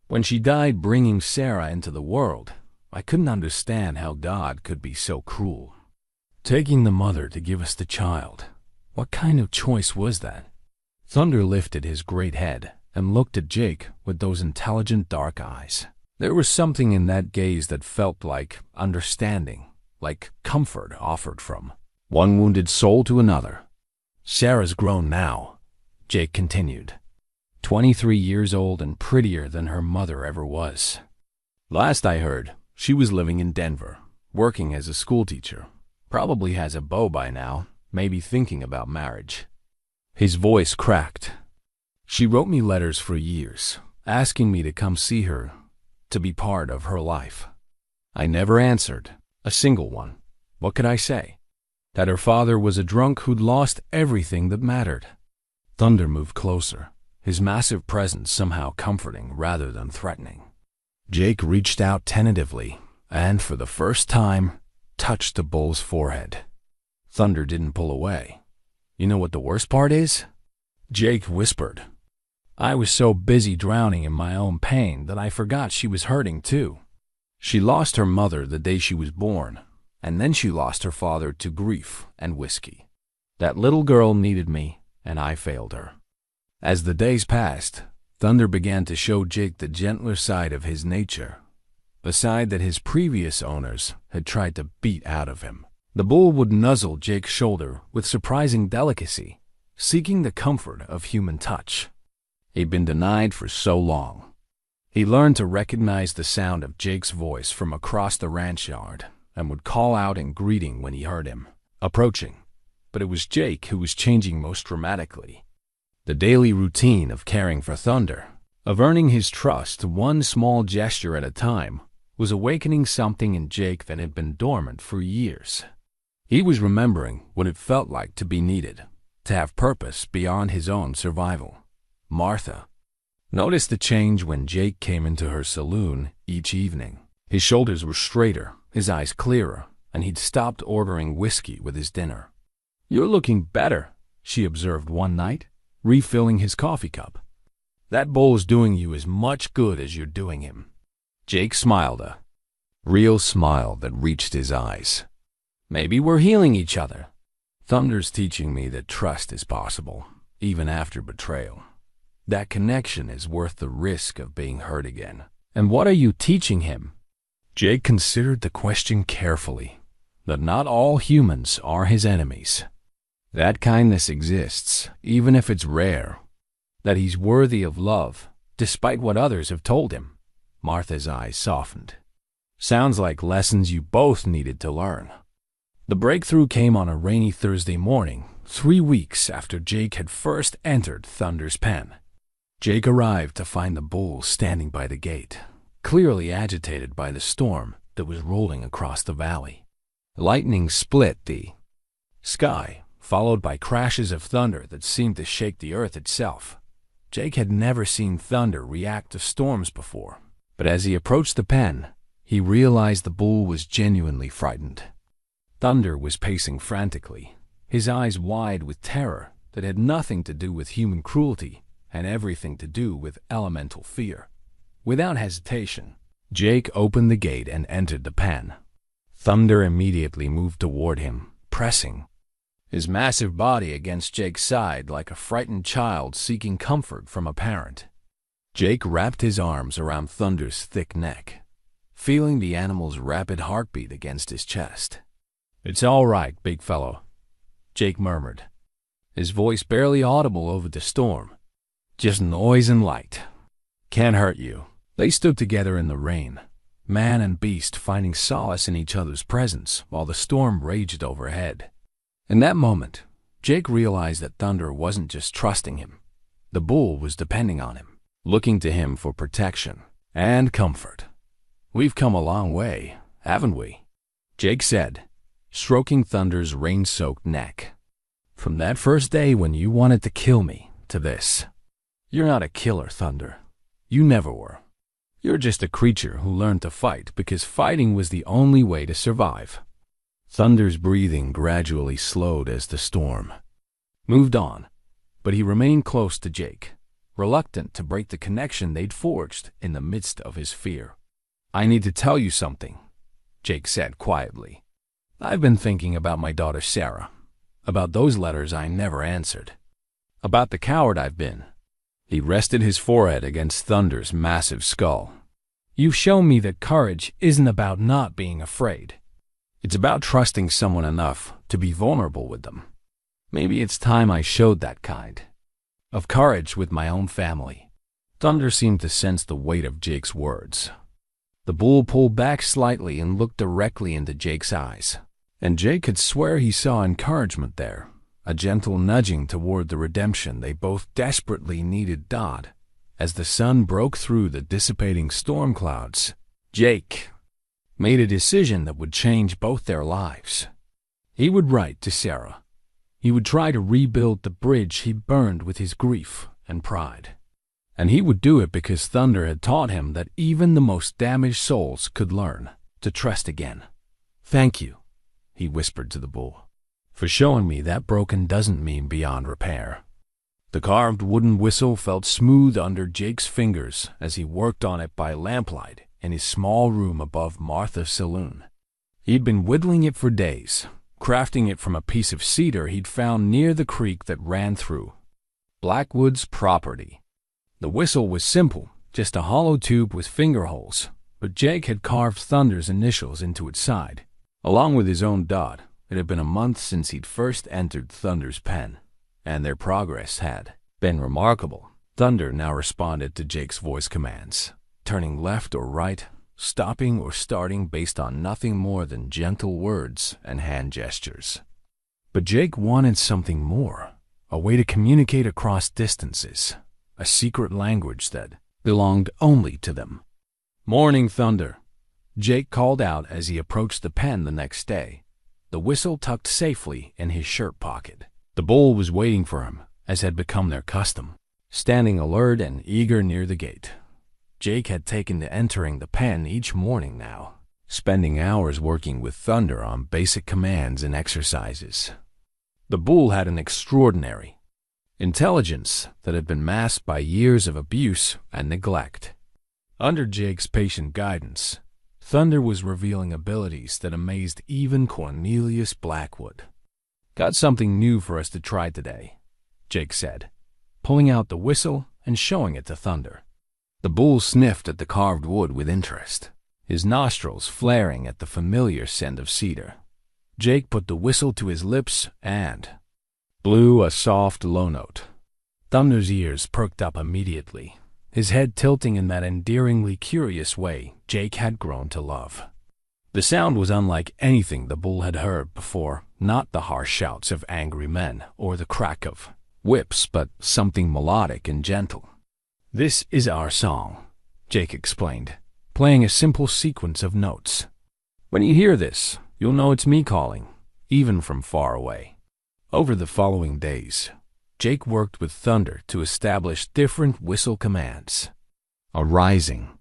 When she died bringing Sarah into the world, I couldn't understand how God could be so cruel. Taking the mother to give us the child, what kind of choice was that? Thunder lifted his great head and looked at Jake with those intelligent dark eyes. There was something in that gaze that felt like understanding, like comfort offered from one wounded soul to another. Sarah's grown now, Jake continued. 23 years old and prettier than her mother ever was. Last I heard, she was living in Denver, working as a schoolteacher. Probably has a beau by now, maybe thinking about marriage. His voice cracked. She wrote me letters for years, asking me to come see her, to be part of her life. I never answered, a single one. What could I say? That her father was a drunk who'd lost everything that mattered. Thunder moved closer, his massive presence somehow comforting rather than threatening. Jake reached out tentatively and, for the first time, touched the bull's forehead. Thunder didn't pull away. You know what the worst part is? Jake whispered. I was so busy drowning in my own pain that I forgot she was hurting too. She lost her mother the day she was born, and then she lost her father to grief and whiskey. That little girl needed me, and I failed her. As the days passed, Thunder began to show Jake the gentler side of his nature, a side that his previous owners had tried to beat out of him. The bull would nuzzle Jake's shoulder with surprising delicacy, seeking the comfort of human touch. He'd been denied for so long. He learned to recognize the sound of Jake's voice from across the ranch yard and would call out in greeting when he heard him approaching. But it was Jake who was changing most dramatically. The daily routine of caring for Thunder, of earning his trust one small gesture at a time, was awakening something in Jake that had been dormant for years. He was remembering what it felt like to be needed, to have purpose beyond his own survival. Martha noticed the change when Jake came into her saloon each evening. His shoulders were straighter, his eyes clearer, and he'd stopped ordering whiskey with his dinner. You're looking better, she observed one night, refilling his coffee cup. That bull's doing you as much good as you're doing him. Jake smiled, a real smile that reached his eyes. Maybe we're healing each other. Thunder's teaching me that trust is possible, even after betrayal. That connection is worth the risk of being hurt again. And what are you teaching him? Jake considered the question carefully, that not all humans are his enemies. That kindness exists, even if it's rare. That he's worthy of love, despite what others have told him. Martha's eyes softened. Sounds like lessons you both needed to learn. The breakthrough came on a rainy Thursday morning, 3 weeks after Jake had first entered Thunder's pen. Jake arrived to find the bull standing by the gate, clearly agitated by the storm that was rolling across the valley. Lightning split the sky, followed by crashes of thunder that seemed to shake the earth itself. Jake had never seen thunder react to storms before, but as he approached the pen, he realized the bull was genuinely frightened. Thunder was pacing frantically, his eyes wide with terror that had nothing to do with human cruelty and everything to do with elemental fear. Without hesitation, Jake opened the gate and entered the pen. Thunder immediately moved toward him, pressing his massive body against Jake's side like a frightened child seeking comfort from a parent. Jake wrapped his arms around Thunder's thick neck, feeling the animal's rapid heartbeat against his chest. It's all right, big fellow, Jake murmured, his voice barely audible over the storm. Just noise and light. Can't hurt you. They stood together in the rain, man and beast finding solace in each other's presence while the storm raged overhead. In that moment, Jake realized that Thunder wasn't just trusting him. The bull was depending on him, looking to him for protection and comfort. "We've come a long way, haven't we?" Jake said, stroking Thunder's rain-soaked neck. "From that first day when you wanted to kill me to this. You're not a killer, Thunder. You never were. You're just a creature who learned to fight because fighting was the only way to survive." Thunder's breathing gradually slowed as the storm moved on, but he remained close to Jake, reluctant to break the connection they'd forged in the midst of his fear. "I need to tell you something," Jake said quietly. "I've been thinking about my daughter Sarah, about those letters I never answered, about the coward I've been." He rested his forehead against Thunder's massive skull. "You've shown me that courage isn't about not being afraid. It's about trusting someone enough to be vulnerable with them. Maybe it's time I showed that kind of courage with my own family." Thunder seemed to sense the weight of Jake's words. The bull pulled back slightly and looked directly into Jake's eyes, and Jake could swear he saw encouragement there, a gentle nudging toward the redemption they both desperately needed. As the sun broke through the dissipating storm clouds, Jake made a decision that would change both their lives. He would write to Sarah. He would try to rebuild the bridge he burned with his grief and pride. And he would do it because Thunder had taught him that even the most damaged souls could learn to trust again. "Thank you," he whispered to the bull, "for showing me that broken doesn't mean beyond repair." The carved wooden whistle felt smooth under Jake's fingers as he worked on it by lamplight in his small room above Martha's saloon. He'd been whittling it for days, crafting it from a piece of cedar he'd found near the creek that ran through Blackwood's property. The whistle was simple, just a hollow tube with finger holes, but Jake had carved Thunder's initials into its side, along with his own dot. It had been a month since he'd first entered Thunder's pen, and their progress had been remarkable. Thunder now responded to Jake's voice commands, turning left or right, stopping or starting based on nothing more than gentle words and hand gestures. But Jake wanted something more, a way to communicate across distances, a secret language that belonged only to them. "Morning, Thunder," Jake called out as he approached the pen the next day, the whistle tucked safely in his shirt pocket. The bull was waiting for him, as had become their custom, standing alert and eager near the gate. Jake had taken to entering the pen each morning now, spending hours working with Thunder on basic commands and exercises. The bull had an extraordinary intelligence that had been masked by years of abuse and neglect. Under Jake's patient guidance, Thunder was revealing abilities that amazed even Cornelius Blackwood. "Got something new for us to try today," Jake said, pulling out the whistle and showing it to Thunder. The bull sniffed at the carved wood with interest, his nostrils flaring at the familiar scent of cedar. Jake put the whistle to his lips and blew a soft, low note. Thunder's ears perked up immediately, his head tilting in that endearingly curious way Jake had grown to love. The sound was unlike anything the bull had heard before, not the harsh shouts of angry men or the crack of whips, but something melodic and gentle. "This is our song," Jake explained, playing a simple sequence of notes. "When you hear this, you'll know it's me calling, even from far away." Over the following days, Jake worked with Thunder to establish different whistle commands. A rising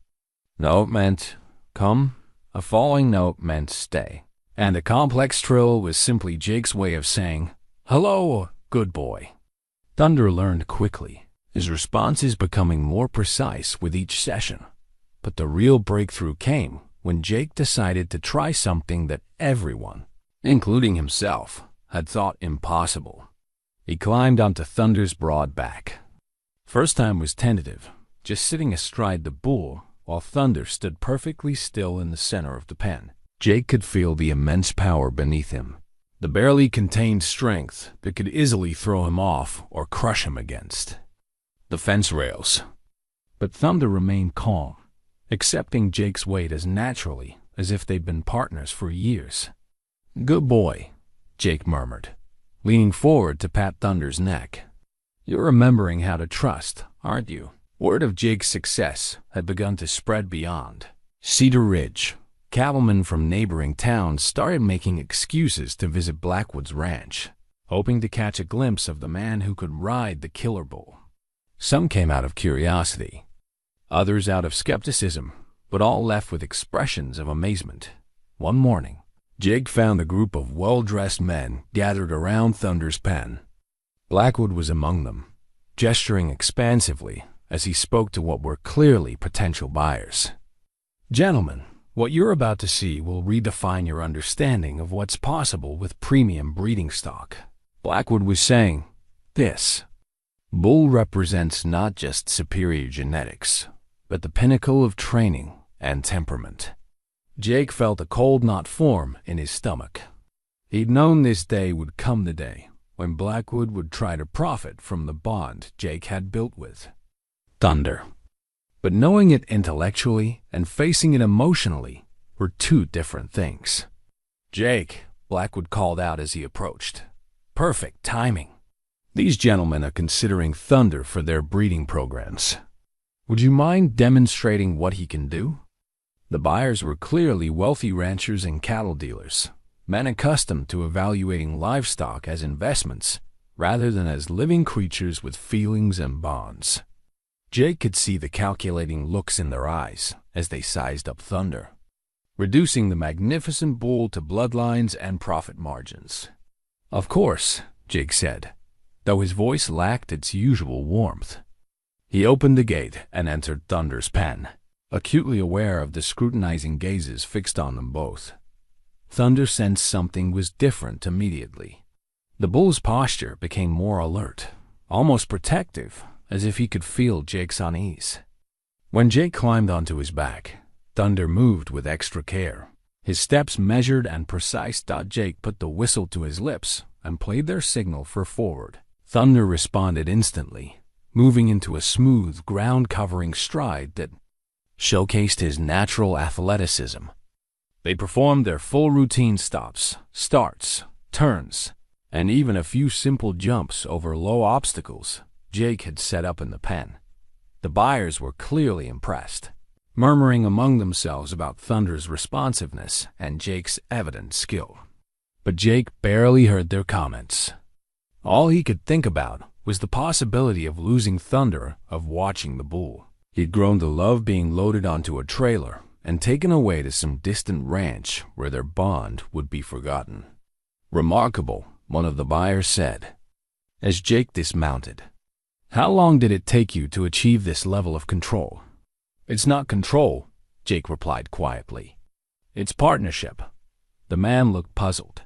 note meant come, a falling note meant stay, and a complex trill was simply Jake's way of saying, "Hello, good boy." Thunder learned quickly, his responses becoming more precise with each session. But the real breakthrough came when Jake decided to try something that everyone, including himself, had thought impossible. He climbed onto Thunder's broad back. First time was tentative, just sitting astride the bull while Thunder stood perfectly still in the center of the pen. Jake could feel the immense power beneath him, the barely contained strength that could easily throw him off or crush him against the fence rails. But Thunder remained calm, accepting Jake's weight as naturally as if they'd been partners for years. "Good boy," Jake murmured, leaning forward to pat Thunder's neck. "You're remembering how to trust, aren't you?" Word of Jake's success had begun to spread beyond Cedar Ridge. Cattlemen from neighboring towns started making excuses to visit Blackwood's ranch, hoping to catch a glimpse of the man who could ride the killer bull. Some came out of curiosity, others out of skepticism, but all left with expressions of amazement. One morning, Jake found a group of well-dressed men gathered around Thunder's pen. Blackwood was among them, gesturing expansively as he spoke to what were clearly potential buyers. "Gentlemen, what you're about to see will redefine your understanding of what's possible with premium breeding stock," Blackwood was saying. "This bull represents not just superior genetics, but the pinnacle of training and temperament." Jake felt a cold knot form in his stomach. He'd known this day would come, the day when Blackwood would try to profit from the bond Jake had built with Thunder. But knowing it intellectually and facing it emotionally were two different things. "Jake," Blackwood called out as he approached. "Perfect timing. These gentlemen are considering Thunder for their breeding programs. Would you mind demonstrating what he can do?" The buyers were clearly wealthy ranchers and cattle dealers, men accustomed to evaluating livestock as investments rather than as living creatures with feelings and bonds. Jake could see the calculating looks in their eyes as they sized up Thunder, reducing the magnificent bull to bloodlines and profit margins. "Of course," Jake said, though his voice lacked its usual warmth. He opened the gate and entered Thunder's pen, acutely aware of the scrutinizing gazes fixed on them both. Thunder sensed something was different immediately. The bull's posture became more alert, almost protective, as if he could feel Jake's unease. When Jake climbed onto his back, Thunder moved with extra care, his steps measured and precise. Jake put the whistle to his lips and played their signal for forward. Thunder responded instantly, moving into a smooth, ground-covering stride that showcased his natural athleticism. They performed their full routine stops, starts, turns, and even a few simple jumps over low obstacles Jake had set up in the pen. The buyers were clearly impressed, murmuring among themselves about Thunder's responsiveness and Jake's evident skill. But Jake barely heard their comments. All he could think about was the possibility of losing Thunder, of watching the bull. He'd grown to love being loaded onto a trailer and taken away to some distant ranch where their bond would be forgotten. "Remarkable," one of the buyers said, as Jake dismounted. "How long did it take you to achieve this level of control?" "It's not control," Jake replied quietly. "It's partnership." The man looked puzzled.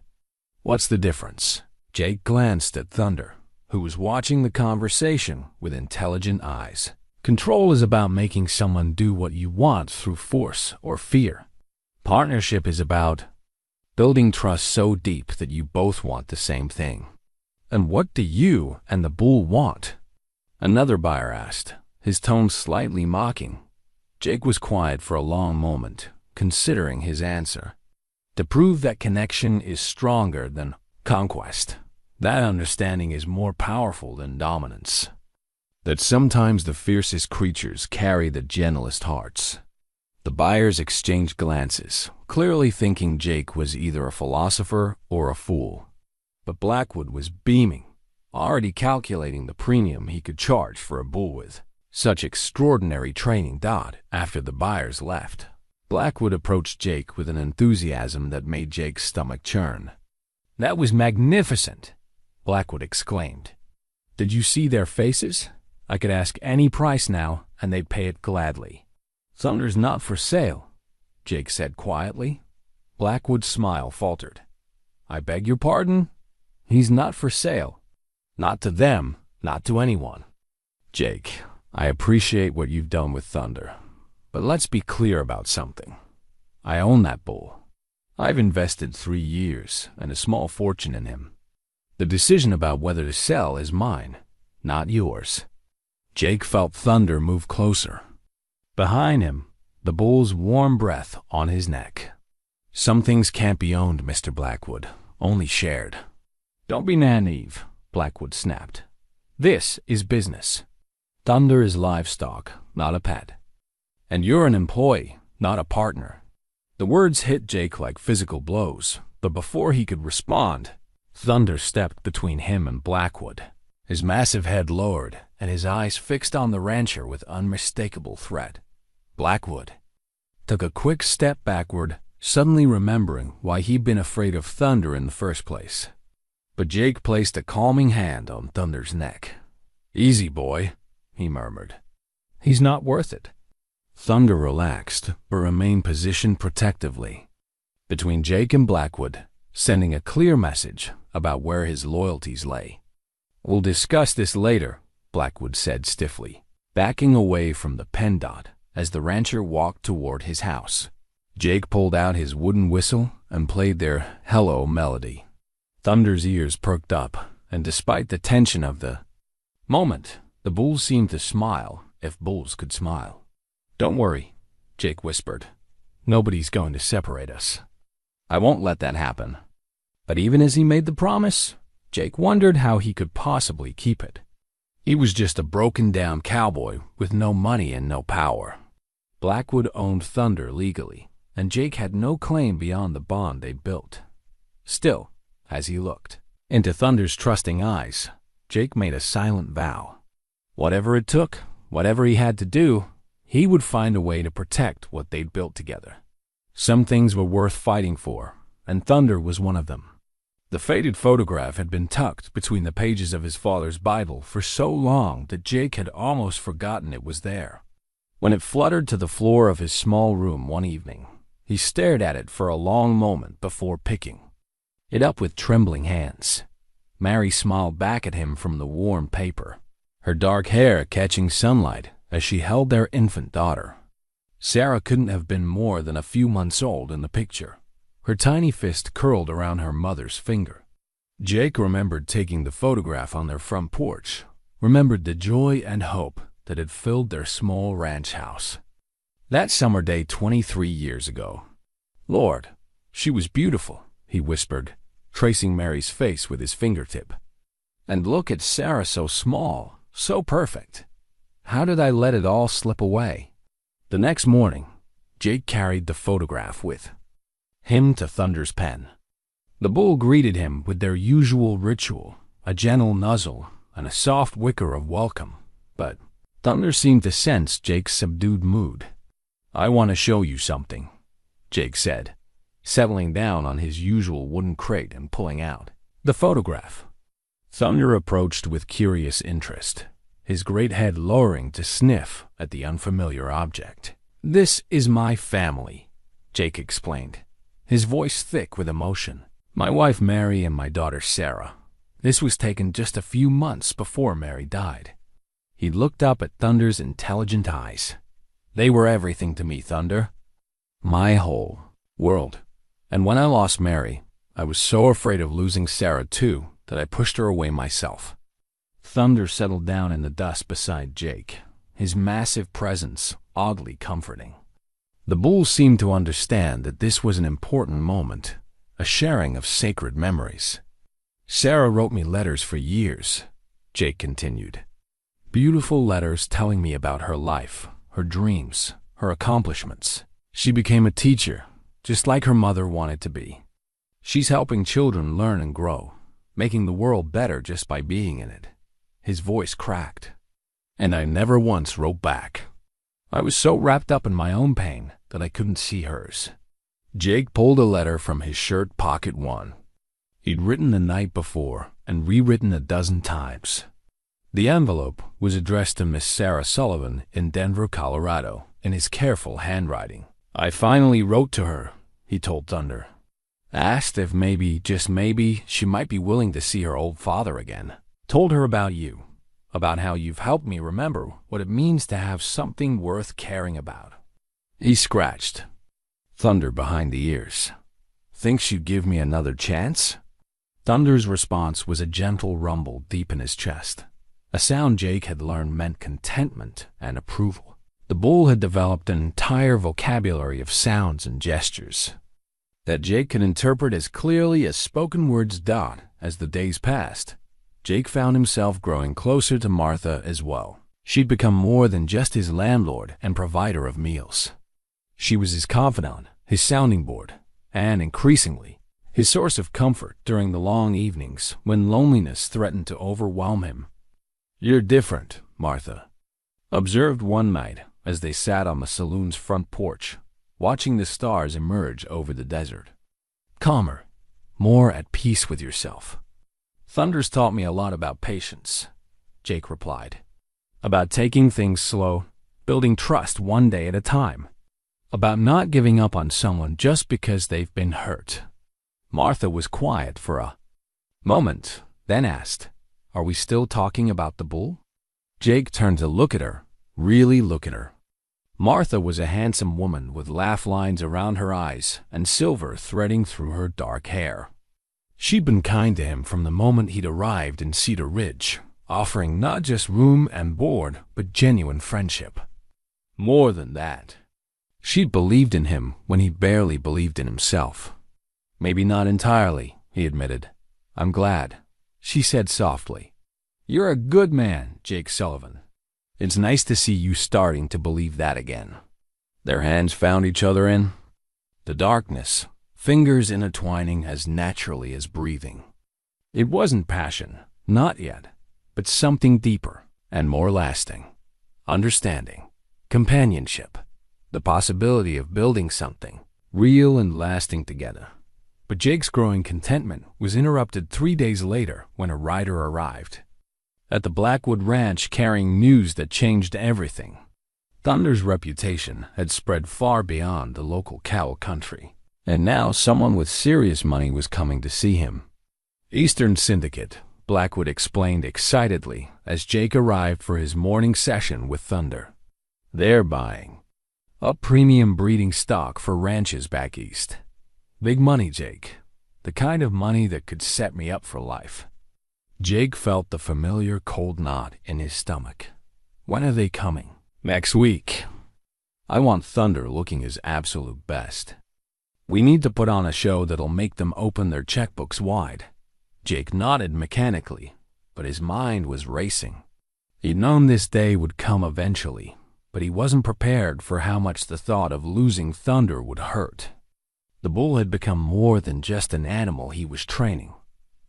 "What's the difference?" Jake glanced at Thunder, who was watching the conversation with intelligent eyes. "Control is about making someone do what you want through force or fear. Partnership is about building trust so deep that you both want the same thing." "And what do you and the bull want?" another buyer asked, his tone slightly mocking. Jake was quiet for a long moment, considering his answer. "To prove that connection is stronger than conquest. That understanding is more powerful than dominance. That sometimes the fiercest creatures carry the gentlest hearts." The buyers exchanged glances, clearly thinking Jake was either a philosopher or a fool. But Blackwood was beaming, already calculating the premium he could charge for a bull with such extraordinary training. After the buyers left, Blackwood approached Jake with an enthusiasm that made Jake's stomach churn. "That was magnificent," Blackwood exclaimed. "Did you see their faces? I could ask any price now, and they'd pay it gladly." "Thunder's not for sale," Jake said quietly. Blackwood's smile faltered. "I beg your pardon? He's not for sale. Not to them, not to anyone." "Jake, I appreciate what you've done with Thunder, but let's be clear about something. I own that bull. I've invested 3 years and a small fortune in him. The decision about whether to sell is mine, not yours." Jake felt Thunder move closer. Behind him, the bull's warm breath on his neck. "Some things can't be owned, Mr. Blackwood, only shared." Don't be naive, Blackwood snapped. This is business. Thunder is livestock, not a pet. And you're an employee, not a partner. The words hit Jake like physical blows, but before he could respond, Thunder stepped between him and Blackwood, his massive head lowered and his eyes fixed on the rancher with unmistakable threat. Blackwood took a quick step backward, suddenly remembering why he'd been afraid of Thunder in the first place. But Jake placed a calming hand on Thunder's neck. "Easy, boy," he murmured. "He's not worth it." Thunder relaxed, but remained positioned protectively between Jake and Blackwood, sending a clear message about where his loyalties lay. "We'll discuss this later," Blackwood said stiffly, backing away from the PennDOT as the rancher walked toward his house. Jake pulled out his wooden whistle and played their "Hello" melody. Thunder's ears perked up, and despite the tension of the moment, the bull seemed to smile if bulls could smile. "Don't worry," Jake whispered. "Nobody's going to separate us. I won't let that happen." But even as he made the promise, Jake wondered how he could possibly keep it. He was just a broken-down cowboy with no money and no power. Blackwood owned Thunder legally, and Jake had no claim beyond the bond they built. Still, as he looked into Thunder's trusting eyes, Jake made a silent vow. Whatever it took, whatever he had to do, he would find a way to protect what they'd built together. Some things were worth fighting for, and Thunder was one of them. The faded photograph had been tucked between the pages of his father's Bible for so long that Jake had almost forgotten it was there. When it fluttered to the floor of his small room one evening, he stared at it for a long moment before picking it up with trembling hands. Mary smiled back at him from the warm paper, her dark hair catching sunlight as she held their infant daughter. Sarah couldn't have been more than a few months old in the picture, her tiny fist curled around her mother's finger. Jake remembered taking the photograph on their front porch, remembered the joy and hope that had filled their small ranch house. That summer day 23 years ago. "Lord, she was beautiful," he whispered, tracing Mary's face with his fingertip. "And look at Sarah, so small, so perfect. How did I let it all slip away?" The next morning, Jake carried the photograph with him to Thunder's pen. The bull greeted him with their usual ritual, a gentle nuzzle and a soft whicker of welcome. But Thunder seemed to sense Jake's subdued mood. "I want to show you something," Jake said, settling down on his usual wooden crate and pulling out the photograph. Thunder approached with curious interest, his great head lowering to sniff at the unfamiliar object. "This is my family," Jake explained, his voice thick with emotion. "My wife Mary and my daughter Sarah. This was taken just a few months before Mary died." He looked up at Thunder's intelligent eyes. "They were everything to me, Thunder. My whole world. And when I lost Mary, I was so afraid of losing Sarah too that I pushed her away myself." Thunder settled down in the dust beside Jake, his massive presence oddly comforting. The bull seemed to understand that this was an important moment, a sharing of sacred memories. "Sarah wrote me letters for years," Jake continued. "Beautiful letters telling me about her life, her dreams, her accomplishments. She became a teacher, just like her mother wanted to be. She's helping children learn and grow, making the world better just by being in it." His voice cracked. "And I never once wrote back. I was so wrapped up in my own pain that I couldn't see hers." Jake pulled a letter from his shirt pocket one. He'd written the night before and rewritten a dozen times. The envelope was addressed to Miss Sarah Sullivan in Denver, Colorado, in his careful handwriting. "I finally wrote to her," he told Thunder. "Asked if maybe, just maybe, she might be willing to see her old father again. Told her about you, about how you've helped me remember what it means to have something worth caring about." He scratched Thunder behind the ears. "Thinks you'd give me another chance?" Thunder's response was a gentle rumble deep in his chest, a sound Jake had learned meant contentment and approval. The bull had developed an entire vocabulary of sounds and gestures that Jake could interpret as clearly as spoken words. as the days passed, Jake found himself growing closer to Martha as well. She'd become more than just his landlord and provider of meals. She was his confidant, his sounding board, and, increasingly, his source of comfort during the long evenings when loneliness threatened to overwhelm him. "You're different, Martha," observed one night as they sat on the saloon's front porch, watching the stars emerge over the desert. "Calmer, more at peace with yourself." "Thunder's taught me a lot about patience," Jake replied. "About taking things slow, building trust one day at a time. About not giving up on someone just because they've been hurt." Martha was quiet for a moment, then asked, "Are we still talking about the bull?" Jake turned to look at her, really look at her. Martha was a handsome woman with laugh lines around her eyes and silver threading through her dark hair. She'd been kind to him from the moment he'd arrived in Cedar Ridge, offering not just room and board, but genuine friendship. More than that, she'd believed in him when he barely believed in himself. "Maybe not entirely," he admitted. "I'm glad," she said softly. "You're a good man, Jake Sullivan. It's nice to see you starting to believe that again." Their hands found each other in the darkness, fingers intertwining as naturally as breathing. It wasn't passion, not yet, but something deeper and more lasting. Understanding, companionship, the possibility of building something real and lasting together. But Jake's growing contentment was interrupted 3 days later when a rider arrived at the Blackwood Ranch carrying news that changed everything. Thunder's reputation had spread far beyond the local cow country, and now someone with serious money was coming to see him. "Eastern Syndicate," Blackwood explained excitedly as Jake arrived for his morning session with Thunder. "They're buying up premium breeding stock for ranches back east. Big money, Jake. The kind of money that could set me up for life." Jake felt the familiar cold knot in his stomach. "When are they coming?" "Next week. I want Thunder looking his absolute best. We need to put on a show that'll make them open their checkbooks wide." Jake nodded mechanically, but his mind was racing. He'd known this day would come eventually, but he wasn't prepared for how much the thought of losing Thunder would hurt. The bull had become more than just an animal he was training.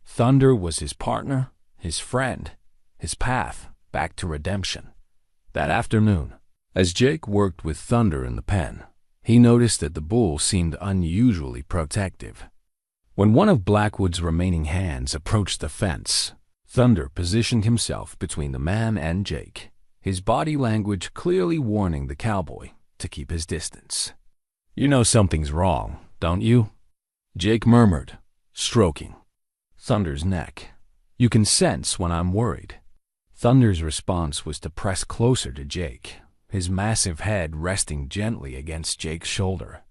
Thunder was his partner, his friend, his path back to redemption. That afternoon, as Jake worked with Thunder in the pen, he noticed that the bull seemed unusually protective. When one of Blackwood's remaining hands approached the fence, Thunder positioned himself between the man and Jake, his body language clearly warning the cowboy to keep his distance. "You know something's wrong, don't you?" Jake murmured, stroking Thunder's neck. "You can sense when I'm worried." Thunder's response was to press closer to Jake, his massive head resting gently against Jake's shoulder.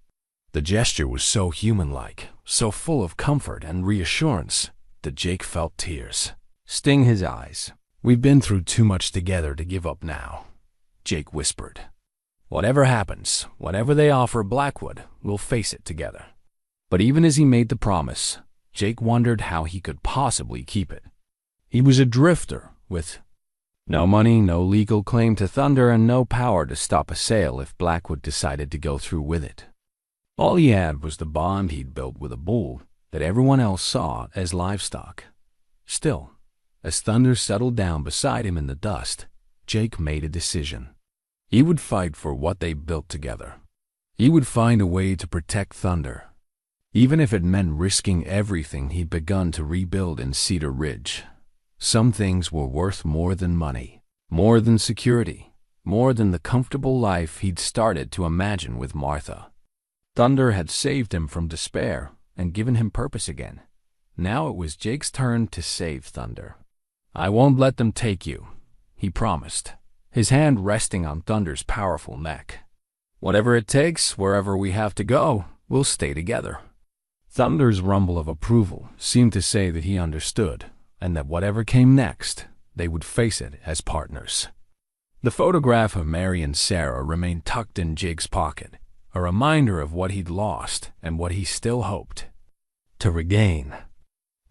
The gesture was so human-like, so full of comfort and reassurance, that Jake felt tears sting his eyes. "We've been through too much together to give up now," Jake whispered. "Whatever happens, whatever they offer Blackwood, we'll face it together." But even as he made the promise, Jake wondered how he could possibly keep it. He was a drifter with no money, no legal claim to Thunder, and no power to stop a sale if Blackwood decided to go through with it. All he had was the bond he'd built with a bull that everyone else saw as livestock. Still, as Thunder settled down beside him in the dust, Jake made a decision. He would fight for what they built together. He would find a way to protect Thunder, even if it meant risking everything he'd begun to rebuild in Cedar Ridge. Some things were worth more than money, more than security, more than the comfortable life he'd started to imagine with Martha. Thunder had saved him from despair and given him purpose again. Now it was Jake's turn to save Thunder. "I won't let them take you," he promised, his hand resting on Thunder's powerful neck. "Whatever it takes, wherever we have to go, we'll stay together." Thunder's rumble of approval seemed to say that he understood, and that whatever came next, they would face it as partners. The photograph of Mary and Sarah remained tucked in Jake's pocket, a reminder of what he'd lost and what he still hoped to regain.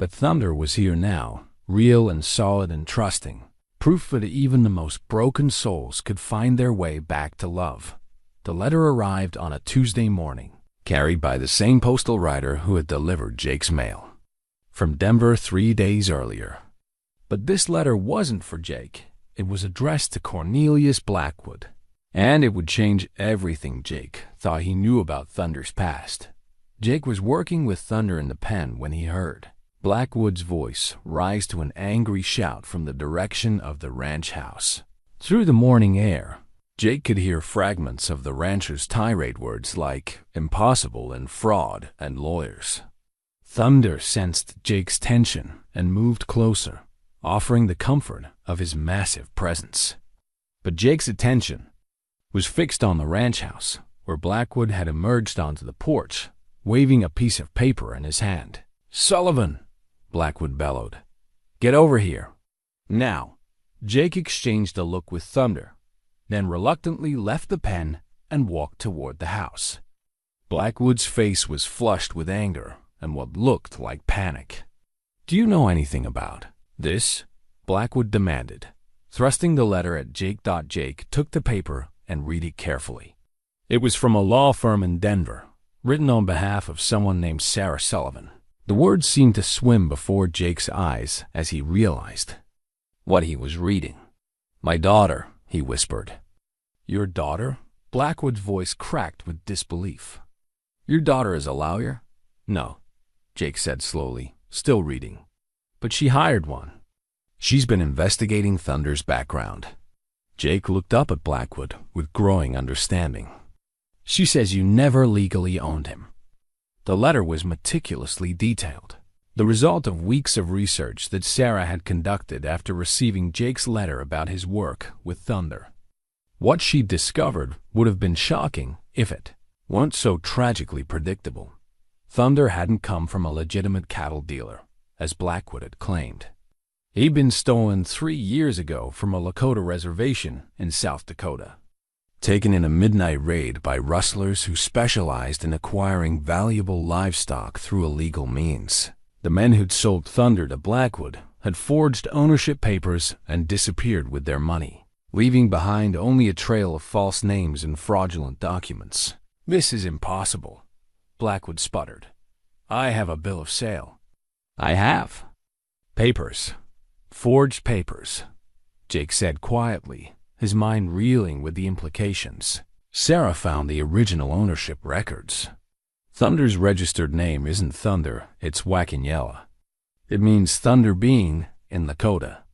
But Thunder was here now, real and solid and trusting, proof that even the most broken souls could find their way back to love. The letter arrived on a Tuesday morning, carried by the same postal rider who had delivered Jake's mail from Denver 3 days earlier. But this letter wasn't for Jake. It was addressed to Cornelius Blackwood, and it would change everything Jake thought he knew about Thunder's past. Jake was working with Thunder in the pen when he heard Blackwood's voice rise to an angry shout from the direction of the ranch house. Through the morning air, Jake could hear fragments of the rancher's tirade words like impossible and fraud and lawyers. Thunder sensed Jake's tension and moved closer, offering the comfort of his massive presence. But Jake's attention was fixed on the ranch house, where Blackwood had emerged onto the porch, waving a piece of paper in his hand. "Sullivan!" Blackwood bellowed. "Get over here. Now." Jake exchanged a look with Thunder, then reluctantly left the pen and walked toward the house. Blackwood's face was flushed with anger and what looked like panic. "Do you know anything about this?" Blackwood demanded, thrusting the letter at Jake. Jake took the paper and read it carefully. It was from a law firm in Denver, written on behalf of someone named Sarah Sullivan. The words seemed to swim before Jake's eyes as he realized what he was reading. "My daughter," he whispered. "Your daughter?" Blackwood's voice cracked with disbelief. "Your daughter is a lawyer?" "No," Jake said slowly, still reading. "But she hired one. She's been investigating Thunder's background." Jake looked up at Blackwood with growing understanding. "She says you never legally owned him." The letter was meticulously detailed, the result of weeks of research that Sarah had conducted after receiving Jake's letter about his work with Thunder. What she discovered would have been shocking if it weren't so tragically predictable. Thunder hadn't come from a legitimate cattle dealer, as Blackwood had claimed. He'd been stolen 3 years ago from a Lakota reservation in South Dakota, taken in a midnight raid by rustlers who specialized in acquiring valuable livestock through illegal means. The men who'd sold Thunder to Blackwood had forged ownership papers and disappeared with their money, leaving behind only a trail of false names and fraudulent documents. "This is impossible," Blackwood sputtered. "I have a bill of sale." "I have." "Papers. Forged papers," Jake said quietly, his mind reeling with the implications. "Sarah found the original ownership records. Thunder's registered name isn't Thunder, it's Wakinyella. It means Thunder Being in Lakota."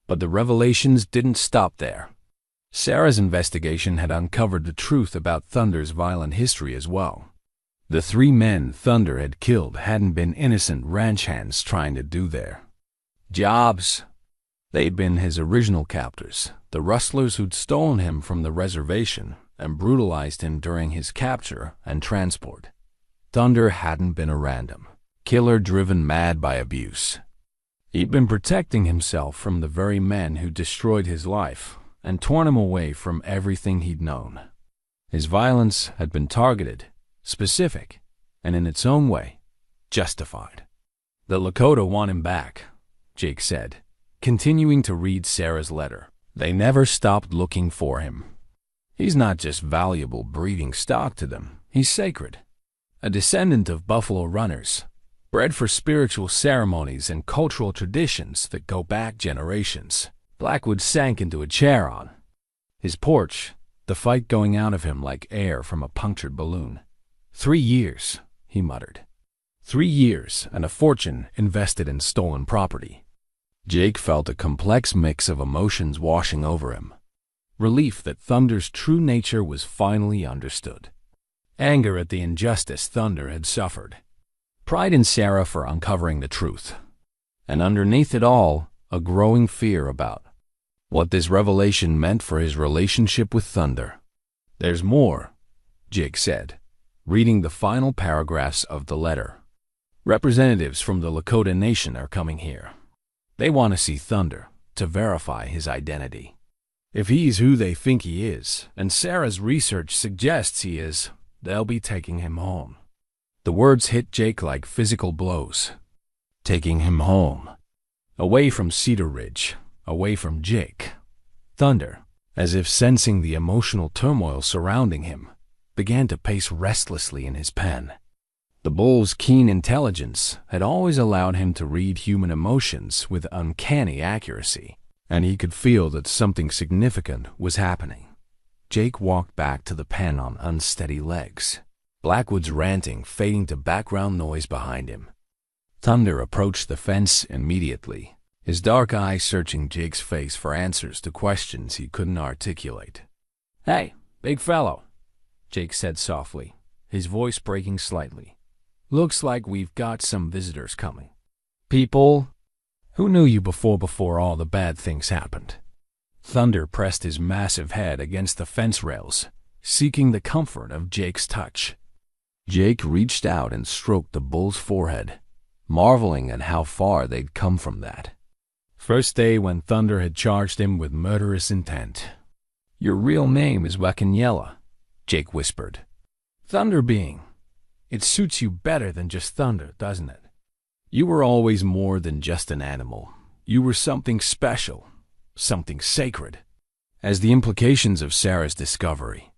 But the revelations didn't stop there. Sarah's investigation had uncovered the truth about Thunder's violent history as well. The 3 men Thunder had killed hadn't been innocent ranch hands trying to do their jobs. They'd been his original captors, the rustlers who'd stolen him from the reservation and brutalized him during his capture and transport. Thunder hadn't been a random killer driven mad by abuse. He'd been protecting himself from the very men who destroyed his life and torn him away from everything he'd known. His violence had been targeted, specific, and in its own way, justified. "The Lakota want him back," Jake said, continuing to read Sarah's letter. "They never stopped looking for him. He's not just valuable breeding stock to them, he's sacred. A descendant of buffalo runners, bred for spiritual ceremonies and cultural traditions that go back generations." Blackwood sank into a chair on his porch, the fight going out of him like air from a punctured balloon. 3 years, he muttered. 3 years and a fortune invested in stolen property. Jake felt a complex mix of emotions washing over him. Relief that Thunder's true nature was finally understood. Anger at the injustice Thunder had suffered. Pride in Sarah for uncovering the truth. And underneath it all, a growing fear about what this revelation meant for his relationship with Thunder. "There's more," Jake said, reading the final paragraphs of the letter. "Representatives from the Lakota Nation are coming here. They want to see Thunder to verify his identity. If he's who they think he is, and Sarah's research suggests he is, they'll be taking him home." The words hit Jake like physical blows. taking him home, away from Cedar Ridge, away from Jake. Thunder, as if sensing the emotional turmoil surrounding him, began to pace restlessly in his pen. The bull's keen intelligence had always allowed him to read human emotions with uncanny accuracy, and he could feel that something significant was happening. Jake walked back to the pen on unsteady legs, Blackwood's ranting fading to background noise behind him. Thunder approached the fence immediately, his dark eyes searching Jake's face for answers to questions he couldn't articulate. "Hey, big fellow," Jake said softly, his voice breaking slightly. "Looks like we've got some visitors coming. People? Who knew you before all the bad things happened?" Thunder pressed his massive head against the fence rails, seeking the comfort of Jake's touch. Jake reached out and stroked the bull's forehead, marveling at how far they'd come from that first day when Thunder had charged him with murderous intent. "Your real name is Wakanyela," Jake whispered. "Thunder being. It suits you better than just Thunder, doesn't it? You were always more than just an animal. You were something special, something sacred." As the implications of Sarah's discovery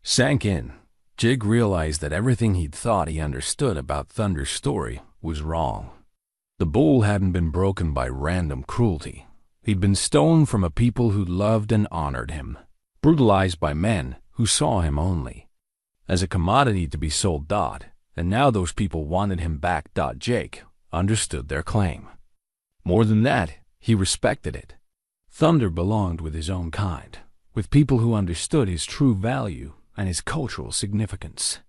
sank in, Jake realized that everything he'd thought he understood about Thunder's story was wrong. The bull hadn't been broken by random cruelty. He'd been stolen from a people who loved and honored him, brutalized by men who saw him only as a commodity to be sold. And now those people wanted him back. Jake understood their claim. More than that, he respected it. Thunder belonged with his own kind, with people who understood his true value and his cultural significance.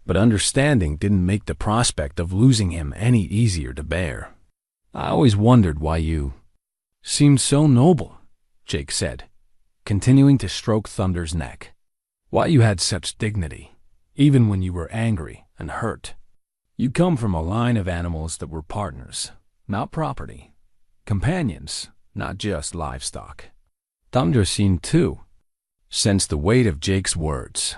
But understanding didn't make the prospect of losing him any easier to bear. "I always wondered why you seemed so noble," Jake said, continuing to stroke Thunder's neck. "Why you had such dignity, even when you were angry and hurt. You come from a line of animals that were partners, not property, companions, not just livestock." Thunder seemed to sense the weight of Jake's words.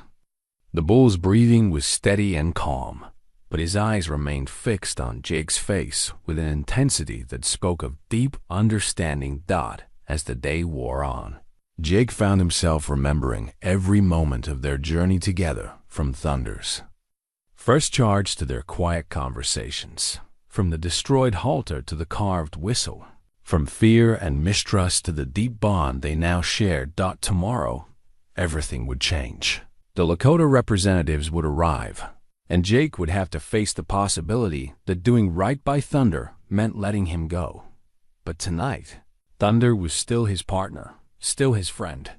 The bull's breathing was steady and calm, but his eyes remained fixed on Jake's face with an intensity that spoke of deep understanding. As the day wore on, Jake found himself remembering every moment of their journey together, from Thunder's first charge to their quiet conversations, from the destroyed halter to the carved whistle, from fear and mistrust to the deep bond they now shared. Tomorrow, everything would change. The Lakota representatives would arrive, and Jake would have to face the possibility that doing right by Thunder meant letting him go. But tonight, Thunder was still his partner, still his friend,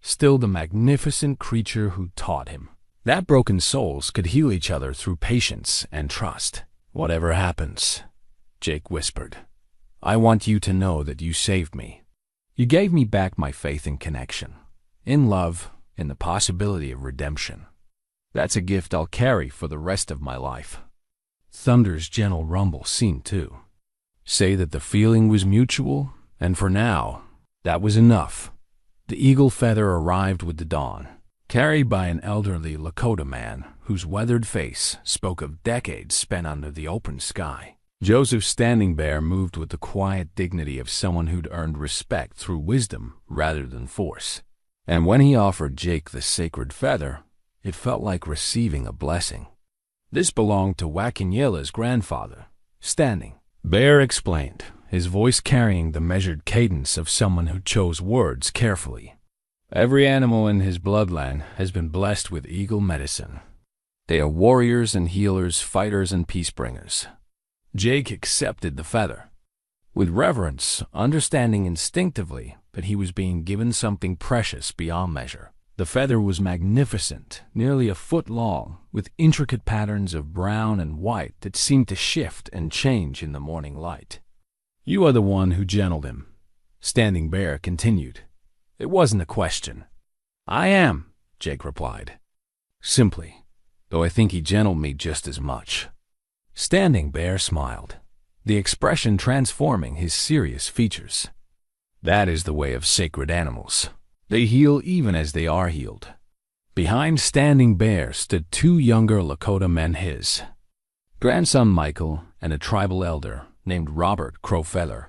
still the magnificent creature who taught him that broken souls could heal each other through patience and trust. "Whatever happens," Jake whispered, "I want you to know that you saved me. You gave me back my faith in connection, in love, in the possibility of redemption. That's a gift I'll carry for the rest of my life." Thunder's gentle rumble seemed to say that the feeling was mutual, and for now, that was enough. The eagle feather arrived with the dawn, carried by an elderly Lakota man whose weathered face spoke of decades spent under the open sky. Joseph Standing Bear moved with the quiet dignity of someone who'd earned respect through wisdom rather than force. And when he offered Jake the sacred feather, it felt like receiving a blessing. This belonged to Wakanyela's grandfather. Standing Bear explained, his voice carrying the measured cadence of someone who chose words carefully. "Every animal in his bloodline has been blessed with eagle medicine. They are warriors and healers, fighters and peacebringers." Jake accepted the feather with reverence, understanding instinctively that he was being given something precious beyond measure. The feather was magnificent, nearly a foot long, with intricate patterns of brown and white that seemed to shift and change in the morning light. "You are the one who gentled him," Standing Bear continued. It wasn't a question. "I am," Jake replied, simply, though I think he gentled me just as much. Standing Bear smiled, the expression transforming his serious features. "That is the way of sacred animals. They heal even as they are healed." Behind Standing Bear stood two younger Lakota men, his grandson Michael and a tribal elder named Robert Crowfeller.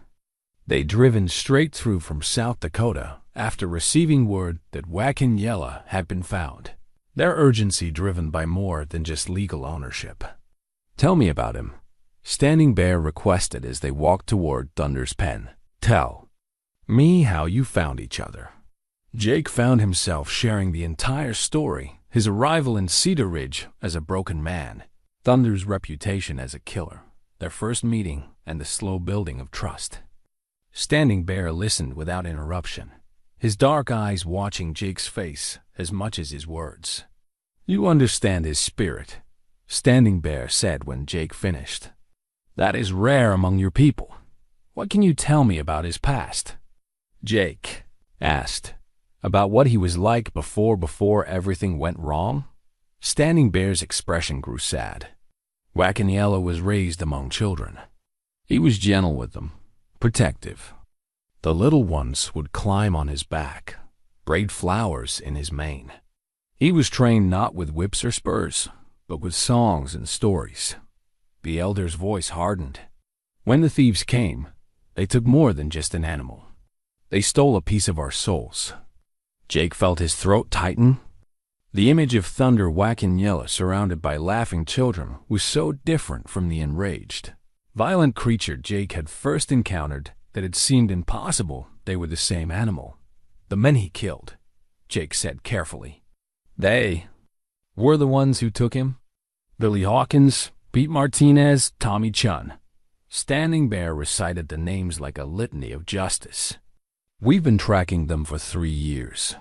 They'd driven straight through from South Dakota after receiving word that Whackin' Yella had been found, their urgency driven by more than just legal ownership. "Tell me about him," Standing Bear requested as they walked toward Thunder's pen. "Tell me how you found each other." Jake found himself sharing the entire story, his arrival in Cedar Ridge as a broken man, Thunder's reputation as a killer, their first meeting, and the slow building of trust. Standing Bear listened without interruption, his dark eyes watching Jake's face as much as his words. "You understand his spirit," Standing Bear said when Jake finished. "That is rare among your people. What can you tell me about his past?" Jake asked. "About what he was like before everything went wrong?" Standing Bear's expression grew sad. Whackin' Yella was raised among children. He was gentle with them, protective. The little ones would climb on his back, braid flowers in his mane. He was trained not with whips or spurs, but with songs and stories. The elder's voice hardened. "When the thieves came, they took more than just an animal. They stole a piece of our souls." Jake felt his throat tighten. The image of Thunder Whackin' Yella surrounded by laughing children was so different from the enraged, violent creature Jake had first encountered that it seemed impossible they were the same animal. "The men he killed," Jake said carefully. "They were the ones who took him? Billy Hawkins, Pete Martinez, Tommy Chun." Standing Bear recited the names like a litany of justice. "We've been tracking them for 3 years.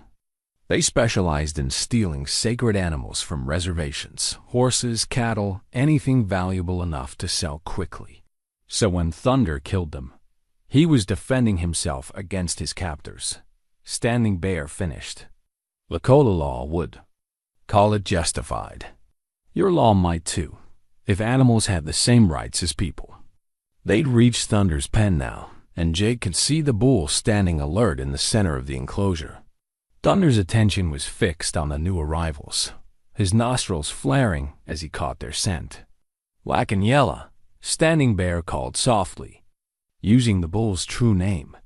They specialized in stealing sacred animals from reservations, horses, cattle, anything valuable enough to sell quickly. So when Thunder killed them, he was defending himself against his captors." Standing Bear finished. "Lakota law would call it justified. Your law might too, if animals had the same rights as people." They'd reached Thunder's pen now, and Jake could see the bull standing alert in the center of the enclosure. Thunder's attention was fixed on the new arrivals, his nostrils flaring as he caught their scent. "Whackin' Yella," Standing Bear called softly. Using the bull's true name,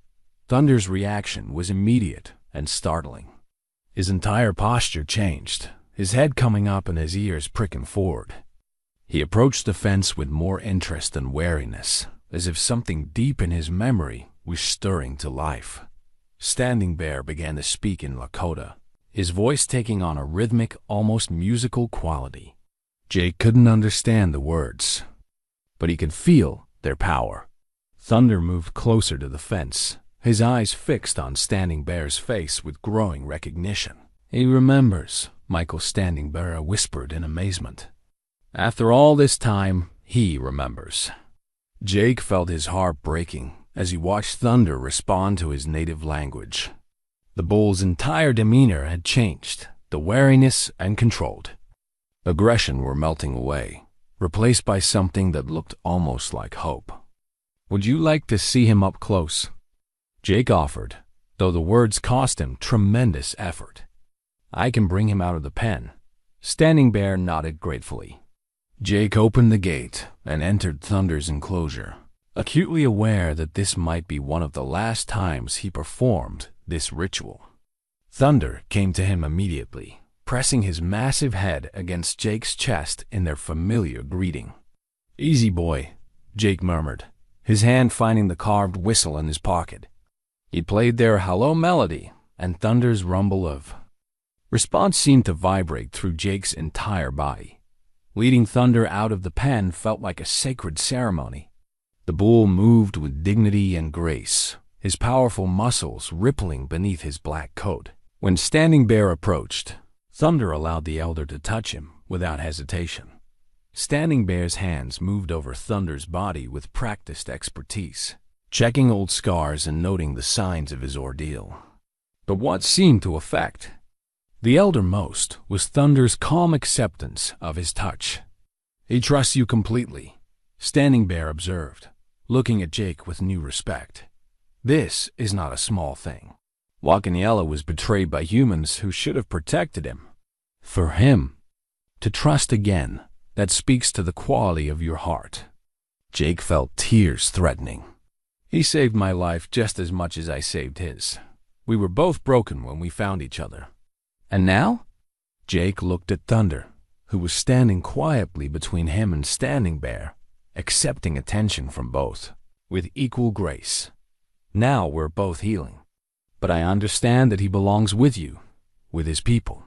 Thunder's reaction was immediate and startling. His entire posture changed, his head coming up and his ears pricking forward. He approached the fence with more interest than wariness, as if something deep in his memory was stirring to life. Standing Bear began to speak in Lakota, his voice taking on a rhythmic, almost musical quality. Jake couldn't understand the words, but he could feel their power. Thunder moved closer to the fence, his eyes fixed on Standing Bear's face with growing recognition. "He remembers," Michael Standing Bear whispered in amazement. "After all this time, he remembers." Jake felt his heart breaking as he watched Thunder respond to his native language. The bull's entire demeanor had changed, the wariness and controlled. Aggression were melting away, replaced by something that looked almost like hope. "Would you like to see him up close?" Jake offered, though the words cost him tremendous effort. "I can bring him out of the pen." Standing Bear nodded gratefully. Jake opened the gate and entered Thunder's enclosure, acutely aware that this might be one of the last times he performed this ritual. Thunder came to him immediately, pressing his massive head against Jake's chest in their familiar greeting. "Easy, boy," Jake murmured, his hand finding the carved whistle in his pocket. He played their hello melody, and Thunder's rumble of response seemed to vibrate through Jake's entire body. Leading Thunder out of the pen felt like a sacred ceremony. The bull moved with dignity and grace, his powerful muscles rippling beneath his black coat. When Standing Bear approached, Thunder allowed the elder to touch him without hesitation. Standing Bear's hands moved over Thunder's body with practiced expertise, checking old scars and noting the signs of his ordeal. But what seemed to affect the elder most was Thunder's calm acceptance of his touch. "He trusts you completely," Standing Bear observed, looking at Jake with new respect. "This is not a small thing. Whackin' Yella was betrayed by humans who should have protected him. For him to trust again, that speaks to the quality of your heart." Jake felt tears threatening. He saved my life just as much as I saved his. We were both broken when we found each other. And now? Jake looked at Thunder, who was standing quietly between him and Standing Bear, accepting attention from both, with equal grace. Now we're both healing. But I understand that he belongs with you, with his people.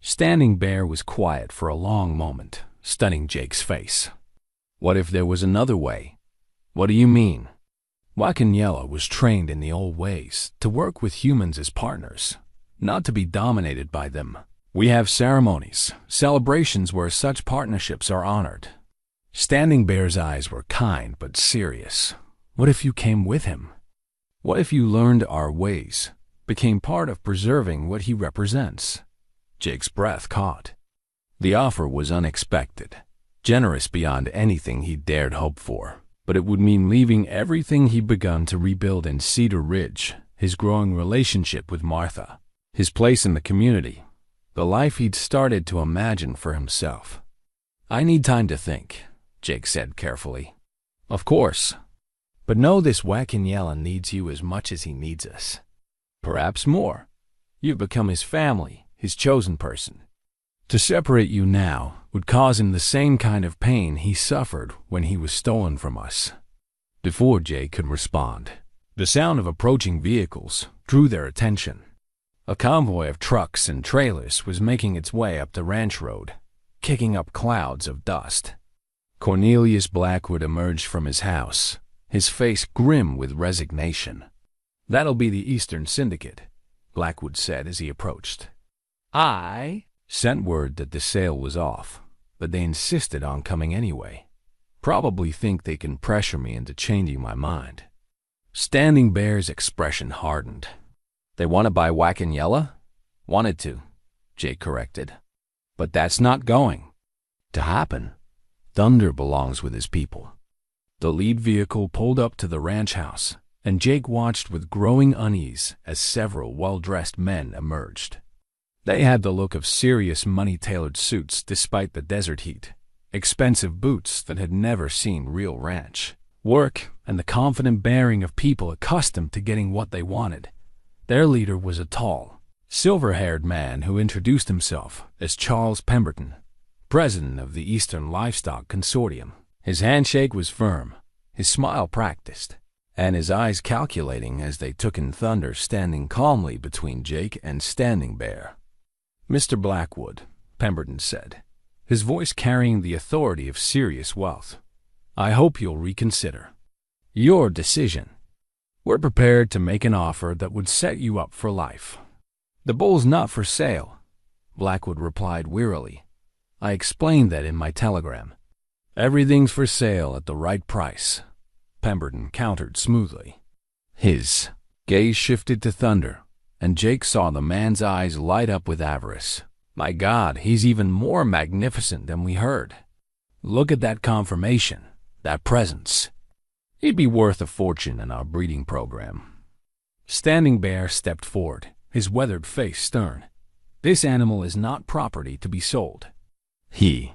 Standing Bear was quiet for a long moment, studying Jake's face. What if there was another way? What do you mean? Wakanyela was trained in the old ways, to work with humans as partners, not to be dominated by them. We have ceremonies, celebrations where such partnerships are honored. Standing Bear's eyes were kind but serious. What if you came with him? What if you learned our ways, became part of preserving what he represents? Jake's breath caught. The offer was unexpected, generous beyond anything he dared hope for, but it would mean leaving everything he'd begun to rebuild in Cedar Ridge, his growing relationship with Martha, his place in the community, the life he'd started to imagine for himself. I need time to think, Jake said carefully. Of course. But know this Wakanyela needs you as much as he needs us. Perhaps more. You've become his family, his chosen person. To separate you now would cause him the same kind of pain he suffered when he was stolen from us. Before Jake could respond, the sound of approaching vehicles drew their attention. A convoy of trucks and trailers was making its way up the ranch road, kicking up clouds of dust. Cornelius Blackwood emerged from his house, his face grim with resignation. "That'll be the Eastern Syndicate," Blackwood said as he approached. I sent word that the sale was off, but they insisted on coming anyway. Probably think they can pressure me into changing my mind. Standing Bear's expression hardened. They want to buy Wakanyela? Wanted to, Jake corrected. But that's not going to happen. Thunder belongs with his people. The lead vehicle pulled up to the ranch house, and Jake watched with growing unease as several well-dressed men emerged. They had the look of serious money-tailored suits despite the desert heat, expensive boots that had never seen real ranch work, and the confident bearing of people accustomed to getting what they wanted. Their leader was a tall, silver-haired man who introduced himself as Charles Pemberton, president of the Eastern Livestock Consortium. His handshake was firm, his smile practiced, and his eyes calculating as they took in Thunder standing calmly between Jake and Standing Bear. "Mr. Blackwood," Pemberton said, his voice carrying the authority of serious wealth, "I hope you'll reconsider your decision. We're prepared to make an offer that would set you up for life." "The bull's not for sale," Blackwood replied wearily. "I explained that in my telegram." "Everything's for sale at the right price," Pemberton countered smoothly. His gaze shifted to Thunder, and Jake saw the man's eyes light up with avarice. My God, he's even more magnificent than we heard. Look at that confirmation, that presence. He'd be worth a fortune in our breeding program. Standing Bear stepped forward, his weathered face stern. "This animal is not property to be sold. He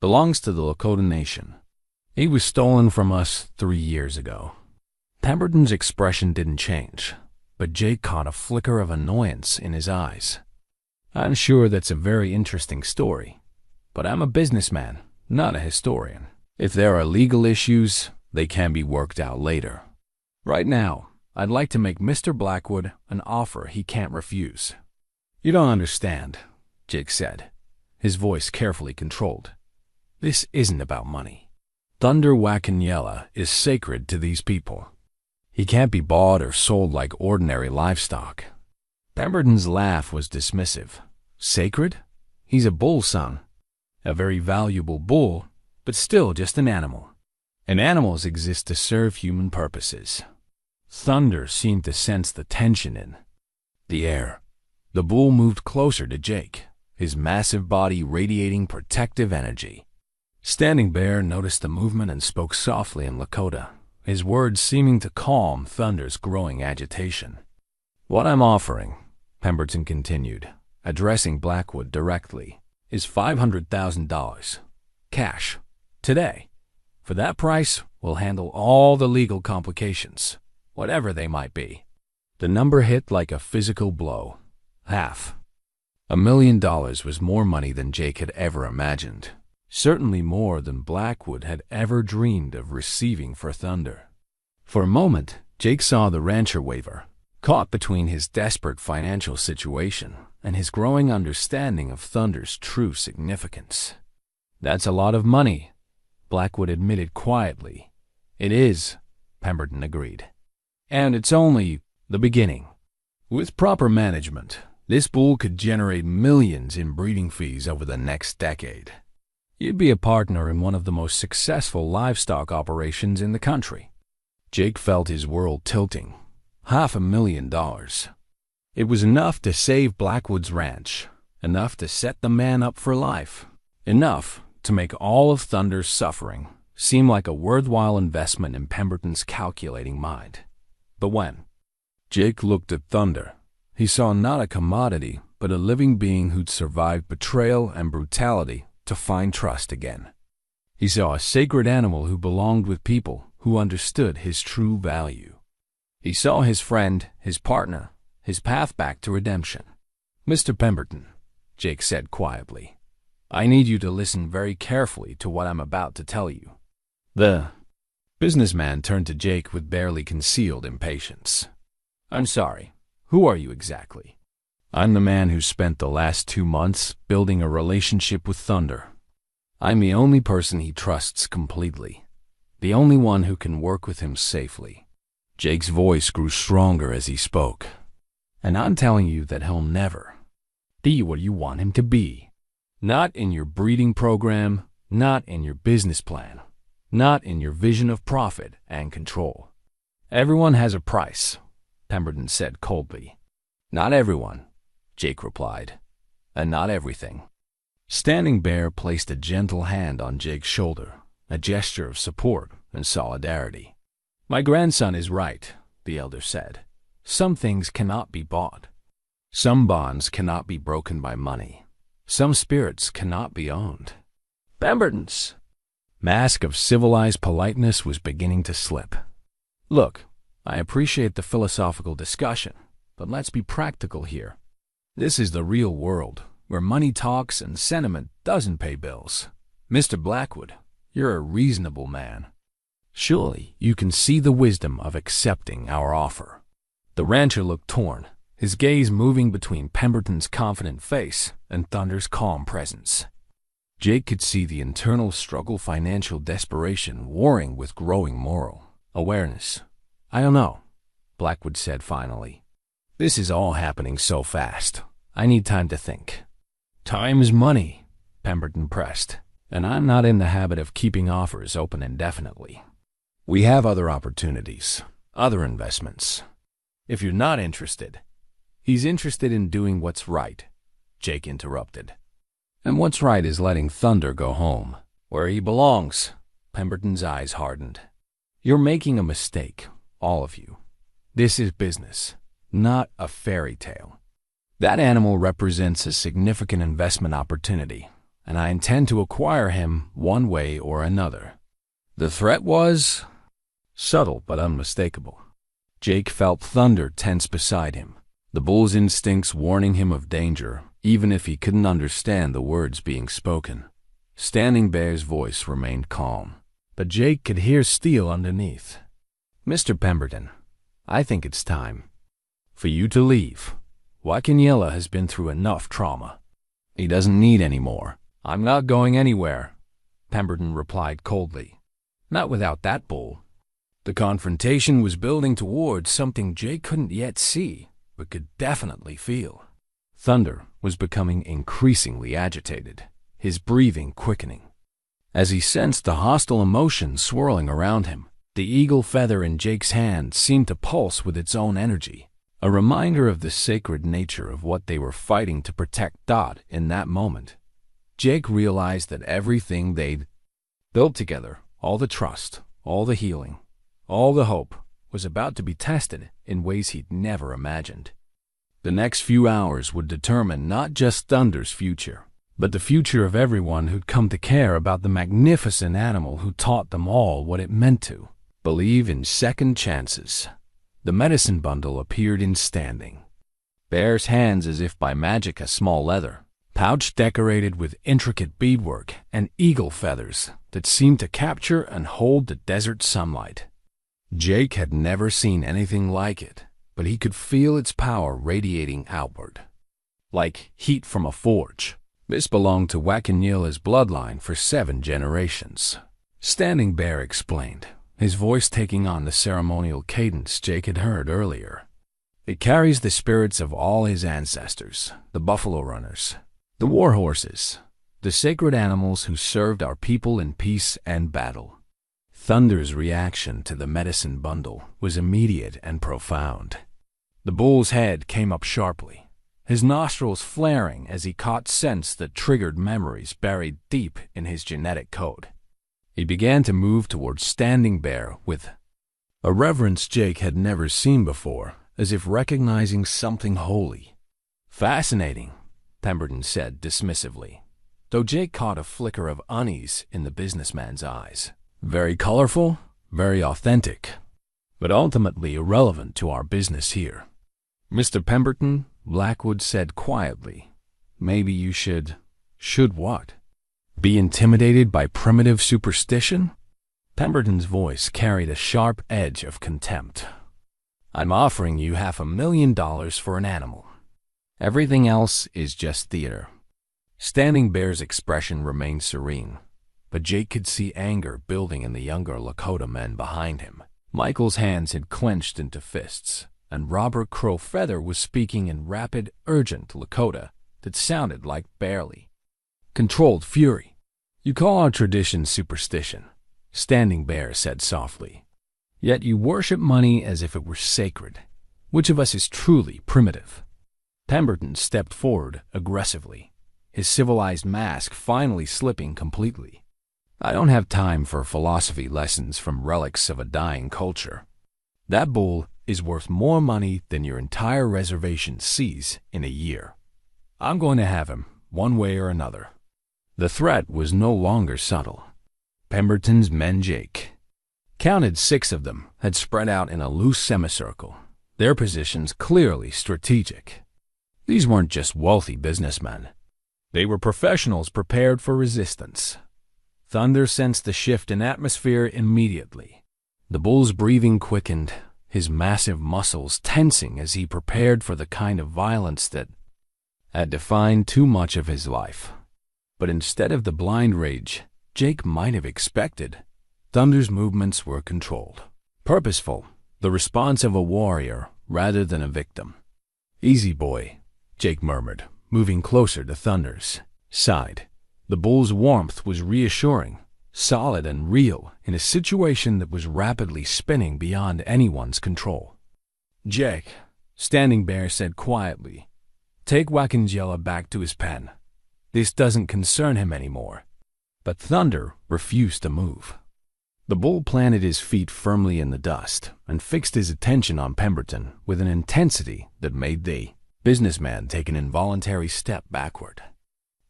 belongs to the Lakota Nation. He was stolen from us 3 years ago." Pemberton's expression didn't change, but Jake caught a flicker of annoyance in his eyes. "I'm sure that's a very interesting story, but I'm a businessman, not a historian. If there are legal issues, they can be worked out later. Right now, I'd like to make Mr. Blackwood an offer he can't refuse." "You don't understand," Jake said, his voice carefully controlled. "This isn't about money. Thunder Wakanyela is sacred to these people. He can't be bought or sold like ordinary livestock." Pemberton's laugh was dismissive. "Sacred? He's a bull, son. A very valuable bull, but still just an animal. And animals exist to serve human purposes." Thunder seemed to sense the tension in the air. The bull moved closer to Jake, his massive body radiating protective energy. Standing Bear noticed the movement and spoke softly in Lakota, his words seeming to calm Thunder's growing agitation. "What I'm offering," Pemberton continued, addressing Blackwood directly, "is $500,000. Cash. Today. For that price, will handle all the legal complications, whatever they might be. The number hit like a physical blow. Half. $1 million was more money than Jake had ever imagined. Certainly more than Blackwood had ever dreamed of receiving for Thunder. For a moment, Jake saw the rancher waver, caught between his desperate financial situation and his growing understanding of Thunder's true significance. "That's a lot of money," Blackwood admitted quietly. "It is," Pemberton agreed. "And it's only the beginning. With proper management, this bull could generate millions in breeding fees over the next decade. You'd be a partner in one of the most successful livestock operations in the country." Jake felt his world tilting. $500,000. It was enough to save Blackwood's ranch, enough to set the man up for life, enough to make all of Thunder's suffering seem like a worthwhile investment in Pemberton's calculating mind. But when Jake looked at Thunder, he saw not a commodity, but a living being who'd survived betrayal and brutality to find trust again. He saw a sacred animal who belonged with people who understood his true value. He saw his friend, his partner, his path back to redemption. "Mr. Pemberton," Jake said quietly, "I need you to listen very carefully to what I'm about to tell you." The businessman turned to Jake with barely concealed impatience. "I'm sorry. Who are you exactly?" "I'm the man who spent the last 2 months building a relationship with Thunder. I'm the only person he trusts completely, the only one who can work with him safely." Jake's voice grew stronger as he spoke. "And I'm telling you that he'll never be what you want him to be. Not in your breeding program, not in your business plan, not in your vision of profit and control. Everyone has a price," Pemberton said coldly. "Not everyone," Jake replied, "and not everything." Standing Bear placed a gentle hand on Jake's shoulder, a gesture of support and solidarity. "My grandson is right," the elder said. "Some things cannot be bought. Some bonds cannot be broken by money. Some spirits cannot be owned." Pemberton's mask of civilized politeness was beginning to slip. "Look, I appreciate the philosophical discussion, but let's be practical here. This is the real world, where money talks and sentiment doesn't pay bills. Mr. Blackwood, you're a reasonable man. Surely you can see the wisdom of accepting our offer." The rancher looked torn, his gaze moving between Pemberton's confident face and Thunder's calm presence. Jake could see the internal struggle, financial desperation warring with growing moral awareness. "I don't know," Blackwood said finally. "This is all happening so fast. I need time to think." "Time is money," Pemberton pressed, "and I'm not in the habit of keeping offers open indefinitely. We have other opportunities, other investments. If you're not interested—" "He's interested in doing what's right," Jake interrupted. "And what's right is letting Thunder go home, where he belongs." Pemberton's eyes hardened. "You're making a mistake, all of you. This is business, not a fairy tale. That animal represents a significant investment opportunity, and I intend to acquire him one way or another." The threat was subtle but unmistakable. Jake felt Thunder tense beside him, the bull's instincts warning him of danger, even if he couldn't understand the words being spoken. Standing Bear's voice remained calm, but Jake could hear steel underneath. "Mr. Pemberton, I think it's time for you to leave. Wakaniela has been through enough trauma. He doesn't need any more." "I'm not going anywhere," Pemberton replied coldly. "Not without that bull." The confrontation was building towards something Jake couldn't yet see, but could definitely feel. Thunder was becoming increasingly agitated, his breathing quickening. As he sensed the hostile emotions swirling around him, the eagle feather in Jake's hand seemed to pulse with its own energy, a reminder of the sacred nature of what they were fighting to protect. In that moment, Jake realized that everything they'd built together, all the trust, all the healing, all the hope, was about to be tested in ways he'd never imagined. The next few hours would determine not just Thunder's future, but the future of everyone who'd come to care about the magnificent animal who taught them all what it meant to believe in second chances. The medicine bundle appeared in Standing Bear's hands as if by magic. A small leather pouch decorated with intricate beadwork and eagle feathers that seemed to capture and hold the desert sunlight. Jake had never seen anything like it, but he could feel its power radiating outward, like heat from a forge. This belonged to Wakanila's bloodline for 7 generations. Standing Bear explained, his voice taking on the ceremonial cadence Jake had heard earlier. It carries the spirits of all his ancestors, the buffalo runners, the war horses, the sacred animals who served our people in peace and battle. Thunder's reaction to the medicine bundle was immediate and profound. The bull's head came up sharply, his nostrils flaring as he caught scents that triggered memories buried deep in his genetic code. He began to move towards Standing Bear with a reverence Jake had never seen before, as if recognizing something holy. "Fascinating," Pemberton said dismissively, though Jake caught a flicker of unease in the businessman's eyes. "Very colorful, very authentic, but ultimately irrelevant to our business here." "Mr. Pemberton," Blackwood said quietly, "maybe you should..." "Should what? Be intimidated by primitive superstition?" Pemberton's voice carried a sharp edge of contempt. "I'm offering you $500,000 for an animal. Everything else is just theater." Standing Bear's expression remained serene, but Jake could see anger building in the younger Lakota men behind him. Michael's hands had clenched into fists, and Robert Crow Feather was speaking in rapid, urgent Lakota that sounded like barely controlled fury. "You call our tradition superstition," Standing Bear said softly. "Yet you worship money as if it were sacred. Which of us is truly primitive?" Pemberton stepped forward aggressively, his civilized mask finally slipping completely. "I don't have time for philosophy lessons from relics of a dying culture. That bull is worth more money than your entire reservation sees in a year. I'm going to have him, one way or another." The threat was no longer subtle. Pemberton's men, Jake counted 6 of them, had spread out in a loose semicircle, their positions clearly strategic. These weren't just wealthy businessmen. They were professionals prepared for resistance. Thunder sensed the shift in atmosphere immediately. The bull's breathing quickened, his massive muscles tensing as he prepared for the kind of violence that had defined too much of his life. But instead of the blind rage Jake might have expected, Thunder's movements were controlled, purposeful, the response of a warrior rather than a victim. "Easy, boy," Jake murmured, moving closer to Thunder's side. The bull's warmth was reassuring, solid and real in a situation that was rapidly spinning beyond anyone's control. "Jake," Standing Bear said quietly, "take Wakaniela back to his pen. This doesn't concern him anymore." But Thunder refused to move. The bull planted his feet firmly in the dust and fixed his attention on Pemberton with an intensity that made the businessman take an involuntary step backward.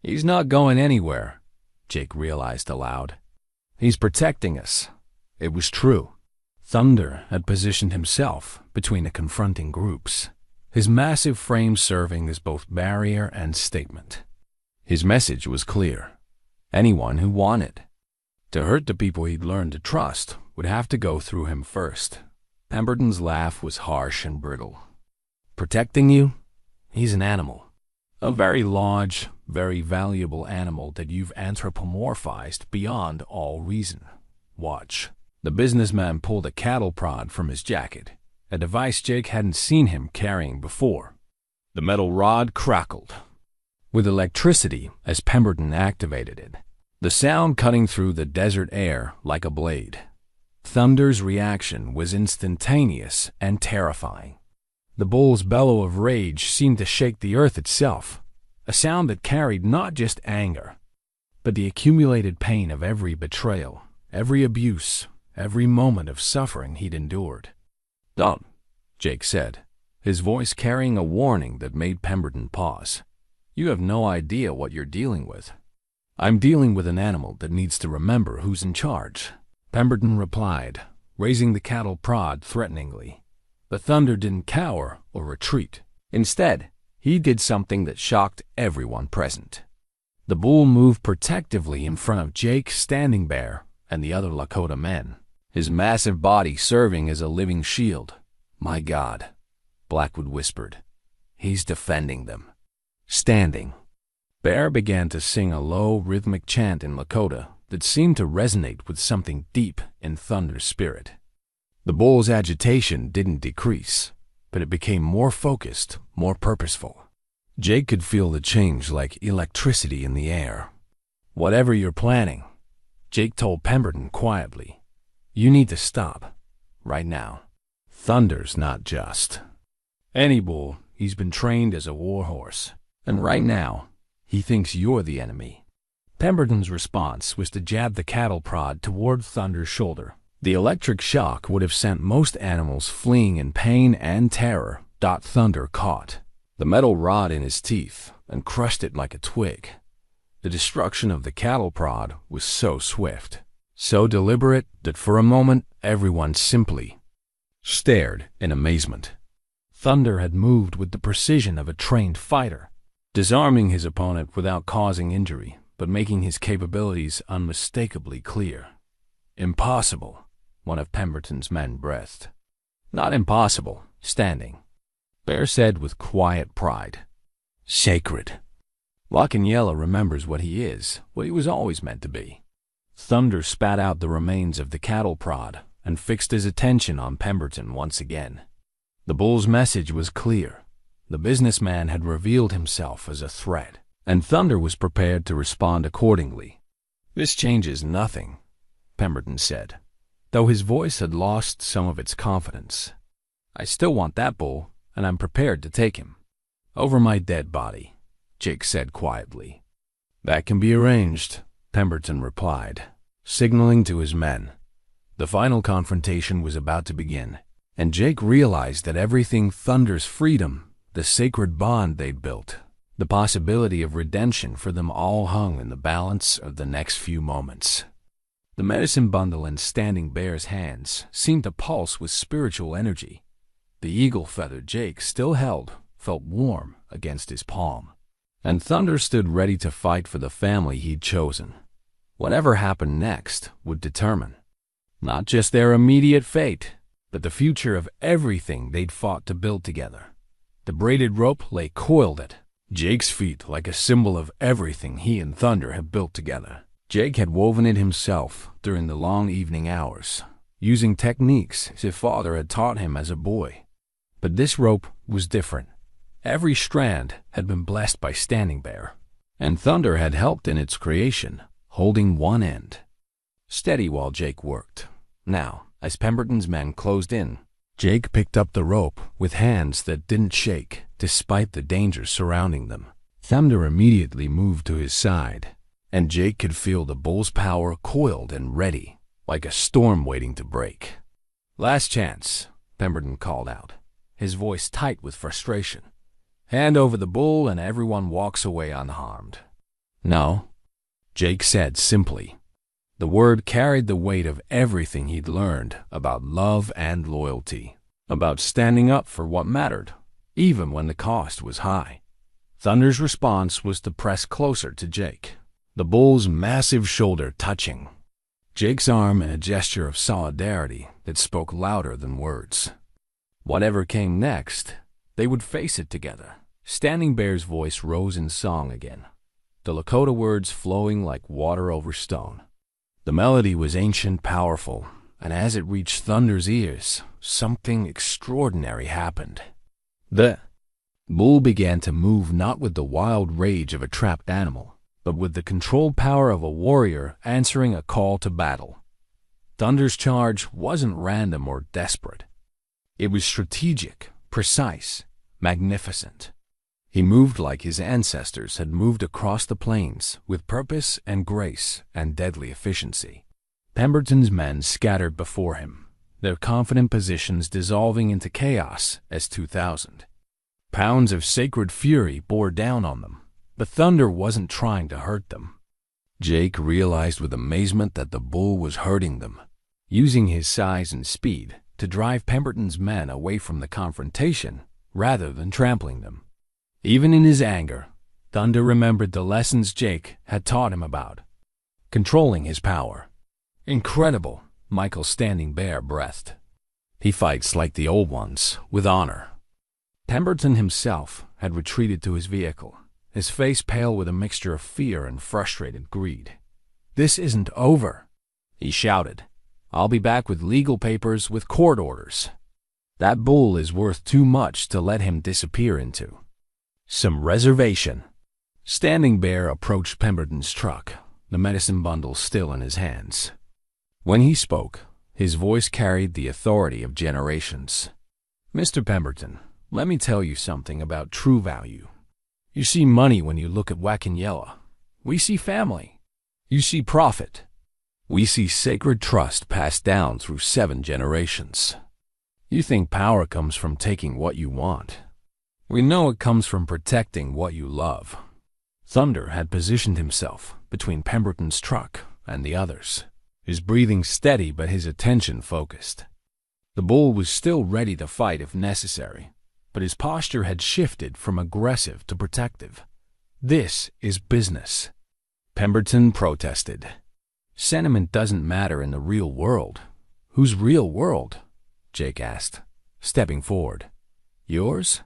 "He's not going anywhere," Jake realized aloud. "He's protecting us." It was true. Thunder had positioned himself between the confronting groups, his massive frame serving as both barrier and statement. His message was clear. Anyone who wanted to hurt the people he'd learned to trust would have to go through him first. Pemberton's laugh was harsh and brittle. "Protecting you? He's an animal. A very large, very valuable animal that you've anthropomorphized beyond all reason. Watch." The businessman pulled a cattle prod from his jacket, a device Jake hadn't seen him carrying before. The metal rod crackled with electricity as Pemberton activated it, the sound cutting through the desert air like a blade. Thunder's reaction was instantaneous and terrifying. The bull's bellow of rage seemed to shake the earth itself, a sound that carried not just anger, but the accumulated pain of every betrayal, every abuse, every moment of suffering he'd endured. "Don't," Jake said, his voice carrying a warning that made Pemberton pause. You have no idea what you're dealing with." "I'm dealing with an animal that needs to remember who's in charge," Pemberton replied, raising the cattle prod threateningly. But Thunder didn't cower or retreat. Instead, he did something that shocked everyone present. The bull moved protectively in front of Jake, Standing Bear, and the other Lakota men, his massive body serving as a living shield. "My God," Blackwood whispered. "He's defending them." Standing Bear began to sing a low, rhythmic chant in Lakota that seemed to resonate with something deep in Thunder's spirit. The bull's agitation didn't decrease, but it became more focused, more purposeful. Jake could feel the change like electricity in the air. "Whatever you're planning," Jake told Pemberton quietly, "you need to stop, right now. Thunder's not just any bull. He's been trained as a war horse, and right now, he thinks you're the enemy." Pemberton's response was to jab the cattle prod toward Thunder's shoulder. The electric shock would have sent most animals fleeing in pain and terror. Thunder caught the metal rod in his teeth and crushed it like a twig. The destruction of the cattle prod was so swift, so deliberate, that for a moment everyone simply stared in amazement. Thunder had moved with the precision of a trained fighter, disarming his opponent without causing injury, but making his capabilities unmistakably clear. "Impossible," one of Pemberton's men breathed. "Not impossible, Standing," Bear said with quiet pride. "Sacred. Lockanyella remembers what he is, what he was always meant to be." Thunder spat out the remains of the cattle prod and fixed his attention on Pemberton once again. The bull's message was clear. The businessman had revealed himself as a threat, and Thunder was prepared to respond accordingly. "This changes nothing," Pemberton said, though his voice had lost some of its confidence. "I still want that bull, and I'm prepared to take him." "Over my dead body," Jake said quietly. "That can be arranged," Pemberton replied, signaling to his men. The final confrontation was about to begin, and Jake realized that everything Thunder's freedom, the sacred bond they'd built, the possibility of redemption for them all hung in the balance of the next few moments. The medicine bundle in Standing Bear's hands seemed to pulse with spiritual energy. The eagle feather Jake still held felt warm against his palm, and Thunder stood ready to fight for the family he'd chosen. Whatever happened next would determine not just their immediate fate, but the future of everything they'd fought to build together. The braided rope lay coiled at Jake's feet like a symbol of everything he and Thunder had built together. Jake had woven it himself during the long evening hours, using techniques his father had taught him as a boy. But this rope was different. Every strand had been blessed by Standing Bear, and Thunder had helped in its creation, holding one end steady while Jake worked. Now, as Pemberton's men closed in, Jake picked up the rope with hands that didn't shake despite the dangers surrounding them. Thunder immediately moved to his side, and Jake could feel the bull's power coiled and ready, like a storm waiting to break. "Last chance," Pemberton called out, his voice tight with frustration. "Hand over the bull and everyone walks away unharmed." "No," Jake said simply. The word carried the weight of everything he'd learned about love and loyalty, about standing up for what mattered, even when the cost was high. Thunder's response was to press closer to Jake, the bull's massive shoulder touching Jake's arm in a gesture of solidarity that spoke louder than words. Whatever came next, they would face it together. Standing Bear's voice rose in song again, the Lakota words flowing like water over stone. The melody was ancient, powerful, and as it reached Thunder's ears, something extraordinary happened. The bull began to move not with the wild rage of a trapped animal, but with the controlled power of a warrior answering a call to battle. Thunder's charge wasn't random or desperate. It was strategic, precise, magnificent. He moved like his ancestors had moved across the plains, with purpose and grace and deadly efficiency. Pemberton's men scattered before him, their confident positions dissolving into chaos as 2,000. Pounds of sacred fury bore down on them, But Thunder wasn't trying to hurt them. Jake realized with amazement that the bull was hurting them, using his size and speed to drive Pemberton's men away from the confrontation rather than trampling them. Even in his anger, Thunder remembered the lessons Jake had taught him about controlling his power. Incredible, Michael Standing Bear breathed. He fights like the old ones, with honor. Pemberton himself had retreated to his vehicle, his face pale with a mixture of fear and frustrated greed. "This isn't over," he shouted. "I'll be back with legal papers, with court orders. That bull is worth too much to let him disappear into some reservation." Standing Bear approached Pemberton's truck, the medicine bundle still in his hands. When he spoke, his voice carried the authority of generations. "Mr. Pemberton, let me tell you something about true value. You see money when you look at Wackenjella. We see family. You see profit. We see sacred trust passed down through 7 generations. You think power comes from taking what you want. We know it comes from protecting what you love." Thunder had positioned himself between Pemberton's truck and the others, his breathing steady but his attention focused. The bull was still ready to fight if necessary, but his posture had shifted from aggressive to protective. "This is business." Pemberton protested. "Sentiment doesn't matter in the real world." "Whose real world?" Jake asked, stepping forward. "Yours?"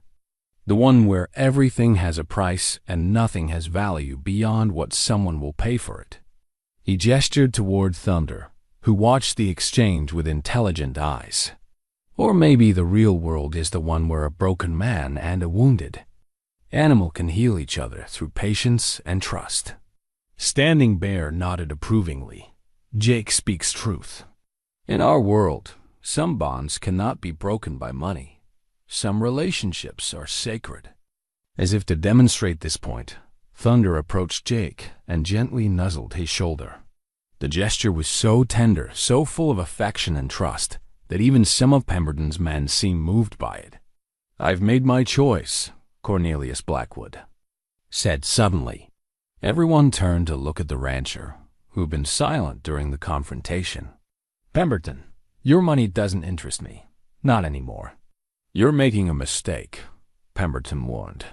"The one where everything has a price and nothing has value beyond what someone will pay for it." He gestured toward Thunder, who watched the exchange with intelligent eyes. "Or maybe the real world is the one where a broken man and a wounded animal can heal each other through patience and trust." Standing Bear nodded approvingly. "Jake speaks truth. In our world, some bonds cannot be broken by money. Some relationships are sacred." As if to demonstrate this point, Thunder approached Jake and gently nuzzled his shoulder. The gesture was so tender, so full of affection and trust, that even some of Pemberton's men seemed moved by it. "I've made my choice," Cornelius Blackwood said suddenly. Everyone turned to look at the rancher, who had been silent during the confrontation. "Pemberton, your money doesn't interest me. Not anymore." "You're making a mistake," Pemberton warned.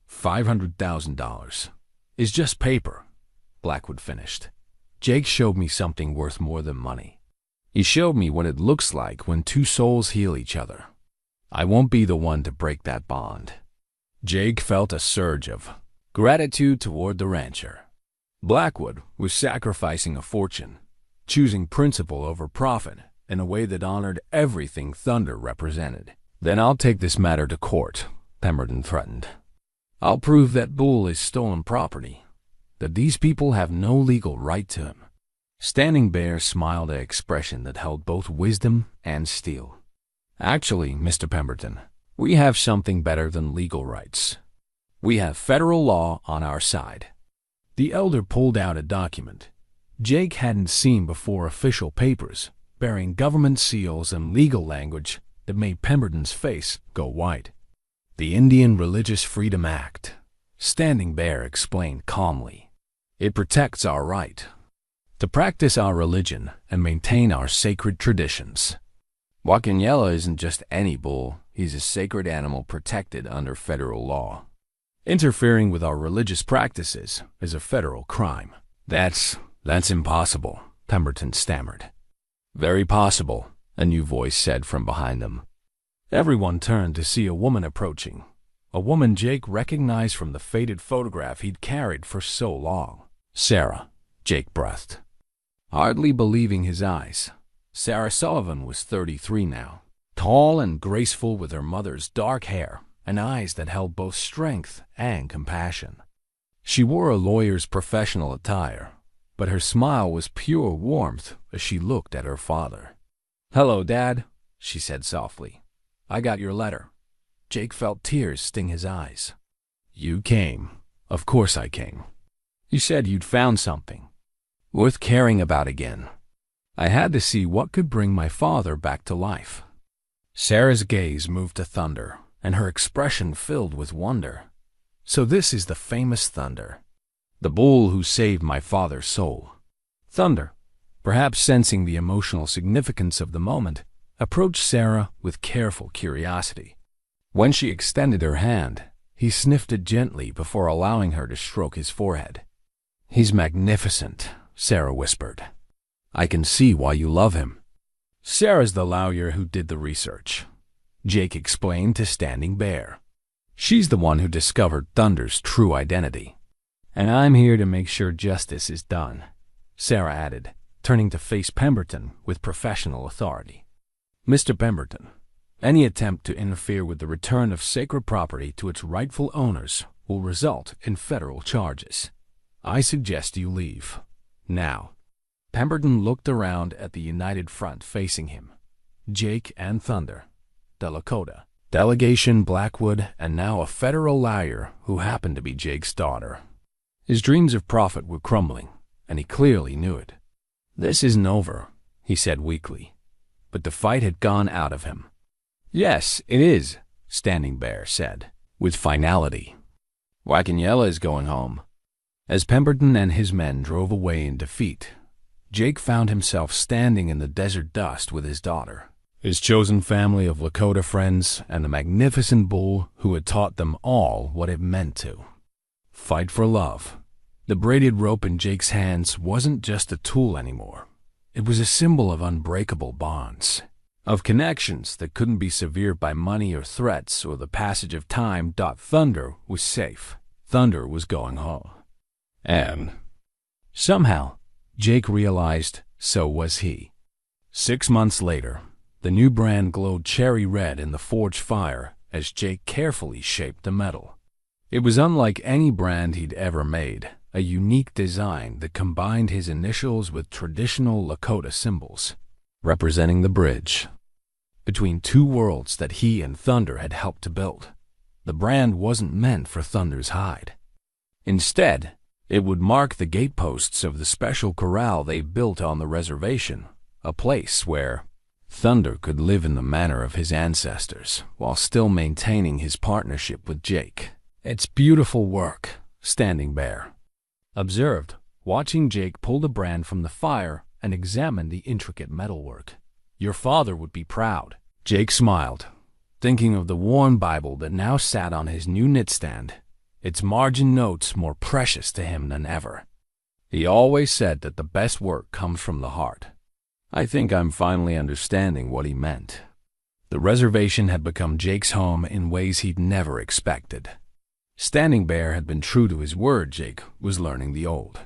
$500,000 is just paper," Blackwood finished. "Jake showed me something worth more than money. He showed me what it looks like when 2 souls heal each other. I won't be the one to break that bond." Jake felt a surge of gratitude toward the rancher. Blackwood was sacrificing a fortune, choosing principle over profit in a way that honored everything Thunder represented. "Then I'll take this matter to court," Pemberton threatened. "I'll prove that bull is stolen property, that these people have no legal right to him." Standing Bear smiled an expression that held both wisdom and steel. "Actually, Mr. Pemberton, we have something better than legal rights. We have federal law on our side." The elder pulled out a document Jake hadn't seen before, official papers bearing government seals and legal language that made Pemberton's face go white. "The Indian Religious Freedom Act," Standing Bear explained calmly. "It protects our right to practice our religion and maintain our sacred traditions. Wackenjella isn't just any bull, he's a sacred animal protected under federal law. Interfering with our religious practices is a federal crime." That's impossible," Pemberton stammered. "Very possible," a new voice said from behind them. Everyone turned to see a woman approaching, a woman Jake recognized from the faded photograph he'd carried for so long. "Sarah," Jake breathed, hardly believing his eyes. Sarah Sullivan was 33 now, tall and graceful with her mother's dark hair and eyes that held both strength and compassion. She wore a lawyer's professional attire, but her smile was pure warmth as she looked at her father. "Hello, Dad," she said softly. "I got your letter." Jake felt tears sting his eyes. "You came." "Of course I came. You said you'd found something worth caring about again. I had to see what could bring my father back to life." Sarah's gaze moved to Thunder, and her expression filled with wonder. So this is the famous Thunder, the bull who saved my father's soul. Thunder, perhaps sensing the emotional significance of the moment, approached Sarah with careful curiosity. When she extended her hand, he sniffed it gently before allowing her to stroke his forehead. "He's magnificent," Sarah whispered. "I can see why you love him." "Sarah's the lawyer who did the research," Jake explained to Standing Bear. "She's the one who discovered Thunder's true identity. And I'm here to make sure justice is done," Sarah added, turning to face Pemberton with professional authority. "Mr. Pemberton, any attempt to interfere with the return of sacred property to its rightful owners will result in federal charges. I suggest you leave. Now." Pemberton looked around at the united front facing him. Jake and Thunder, the Lakota, delegation Blackwood, and now a federal lawyer who happened to be Jake's daughter. His dreams of profit were crumbling, and he clearly knew it. "This isn't over," he said weakly, but the fight had gone out of him. "Yes, it is," Standing Bear said, with finality. "Wakinyella is going home." As Pemberton and his men drove away in defeat, Jake found himself standing in the desert dust with his daughter, his chosen family of Lakota friends, and the magnificent bull who had taught them all what it meant to fight for love. The braided rope in Jake's hands wasn't just a tool anymore. It was a symbol of unbreakable bonds, of connections that couldn't be severed by money or threats or the passage of time. Thunder was safe. Thunder was going home. And somehow, Jake realized so was he. 6 months later, the new brand glowed cherry red in the forge fire as Jake carefully shaped the metal. It was unlike any brand he'd ever made, a unique design that combined his initials with traditional Lakota symbols, representing the bridge between two worlds that he and Thunder had helped to build. The brand wasn't meant for Thunder's hide. Instead, it would mark the gateposts of the special corral they built on the reservation, a place where Thunder could live in the manner of his ancestors while still maintaining his partnership with Jake. "It's beautiful work," Standing Bear observed, watching Jake pull the brand from the fire and examine the intricate metalwork. "Your father would be proud." Jake smiled, thinking of the worn Bible that now sat on his new knitstand, its margin notes more precious to him than ever. He always said that the best work comes from the heart. I think I'm finally understanding what he meant. The reservation had become Jake's home in ways he'd never expected. Standing Bear had been true to his word. Jake was learning the old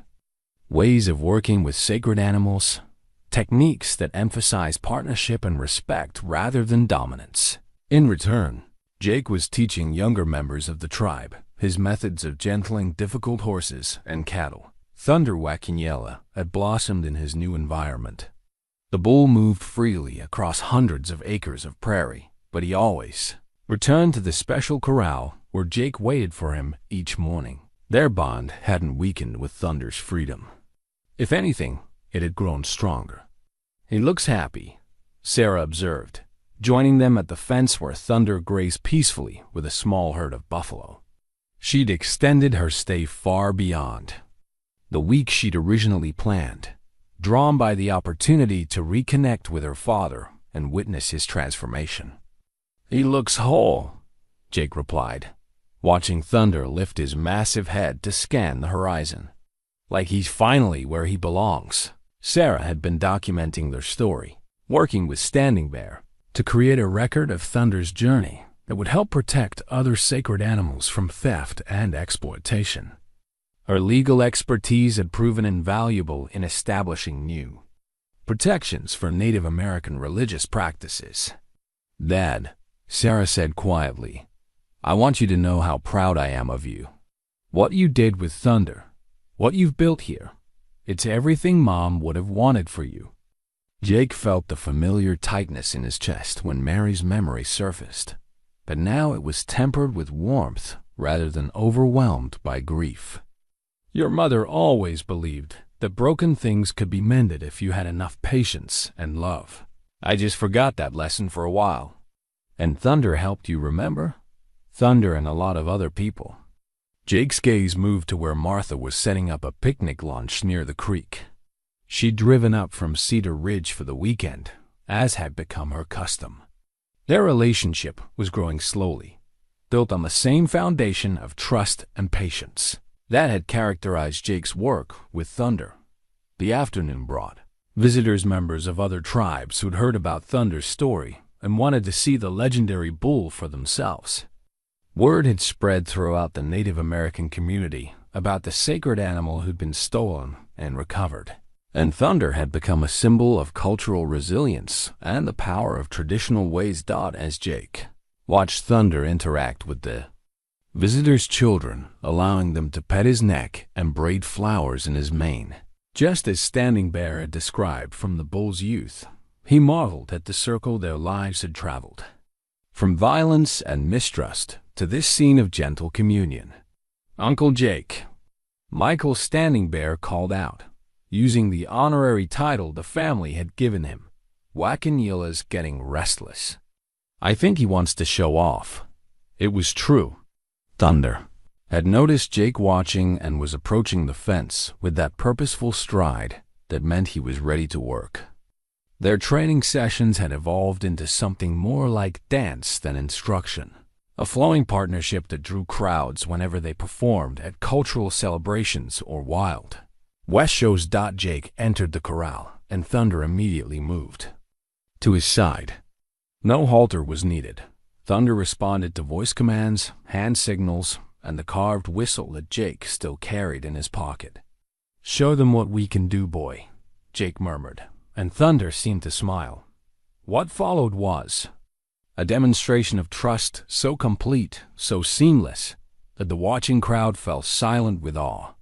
ways of working with sacred animals, techniques that emphasize partnership and respect rather than dominance. In return, Jake was teaching younger members of the tribe his methods of gentling difficult horses and cattle. Thunder Wakinyella had blossomed in his new environment. The bull moved freely across hundreds of acres of prairie, but he always returned to the special corral where Jake waited for him each morning. Their bond hadn't weakened with Thunder's freedom. If anything, it had grown stronger. "He looks happy," Sarah observed, joining them at the fence where Thunder grazed peacefully with a small herd of buffalo. She'd extended her stay far beyond the week she'd originally planned, drawn by the opportunity to reconnect with her father and witness his transformation. "He looks whole," Jake replied, watching Thunder lift his massive head to scan the horizon. "Like he's finally where he belongs." Sarah had been documenting their story, working with Standing Bear to create a record of Thunder's journey that would help protect other sacred animals from theft and exploitation. Her legal expertise had proven invaluable in establishing new protections for Native American religious practices. "Dad," Sarah said quietly, "I want you to know how proud I am of you. What you did with Thunder, what you've built here, it's everything Mom would have wanted for you." Jake felt the familiar tightness in his chest when Mary's memory surfaced, but now it was tempered with warmth rather than overwhelmed by grief. "Your mother always believed that broken things could be mended if you had enough patience and love. I just forgot that lesson for a while. And Thunder helped you remember? Thunder and a lot of other people." Jake's gaze moved to where Martha was setting up a picnic lunch near the creek. She'd driven up from Cedar Ridge for the weekend, as had become her custom. Their relationship was growing slowly, built on the same foundation of trust and patience that had characterized Jake's work with Thunder. The afternoon brought visitors, members of other tribes who'd heard about Thunder's story and wanted to see the legendary bull for themselves. Word had spread throughout the Native American community about the sacred animal who'd been stolen and recovered, and Thunder had become a symbol of cultural resilience and the power of traditional ways. As Jake watched Thunder interact with the visitors' children, allowing them to pet his neck and braid flowers in his mane, just as Standing Bear had described from the bull's youth, he marveled at the circle their lives had traveled. From violence and mistrust to this scene of gentle communion. Uncle Jake, Michael Standing Bear called out, using the honorary title the family had given him. Wakanyila's getting restless. I think he wants to show off. It was true. Thunder had noticed Jake watching and was approaching the fence with that purposeful stride that meant he was ready to work. Their training sessions had evolved into something more like dance than instruction, a flowing partnership that drew crowds whenever they performed at cultural celebrations or wild West shows. Jake entered the corral, and Thunder immediately moved to his side. No halter was needed. Thunder responded to voice commands, hand signals, and the carved whistle that Jake still carried in his pocket. "Show them what we can do, boy," Jake murmured, and Thunder seemed to smile. What followed was a demonstration of trust so complete, so seamless, that the watching crowd fell silent with awe.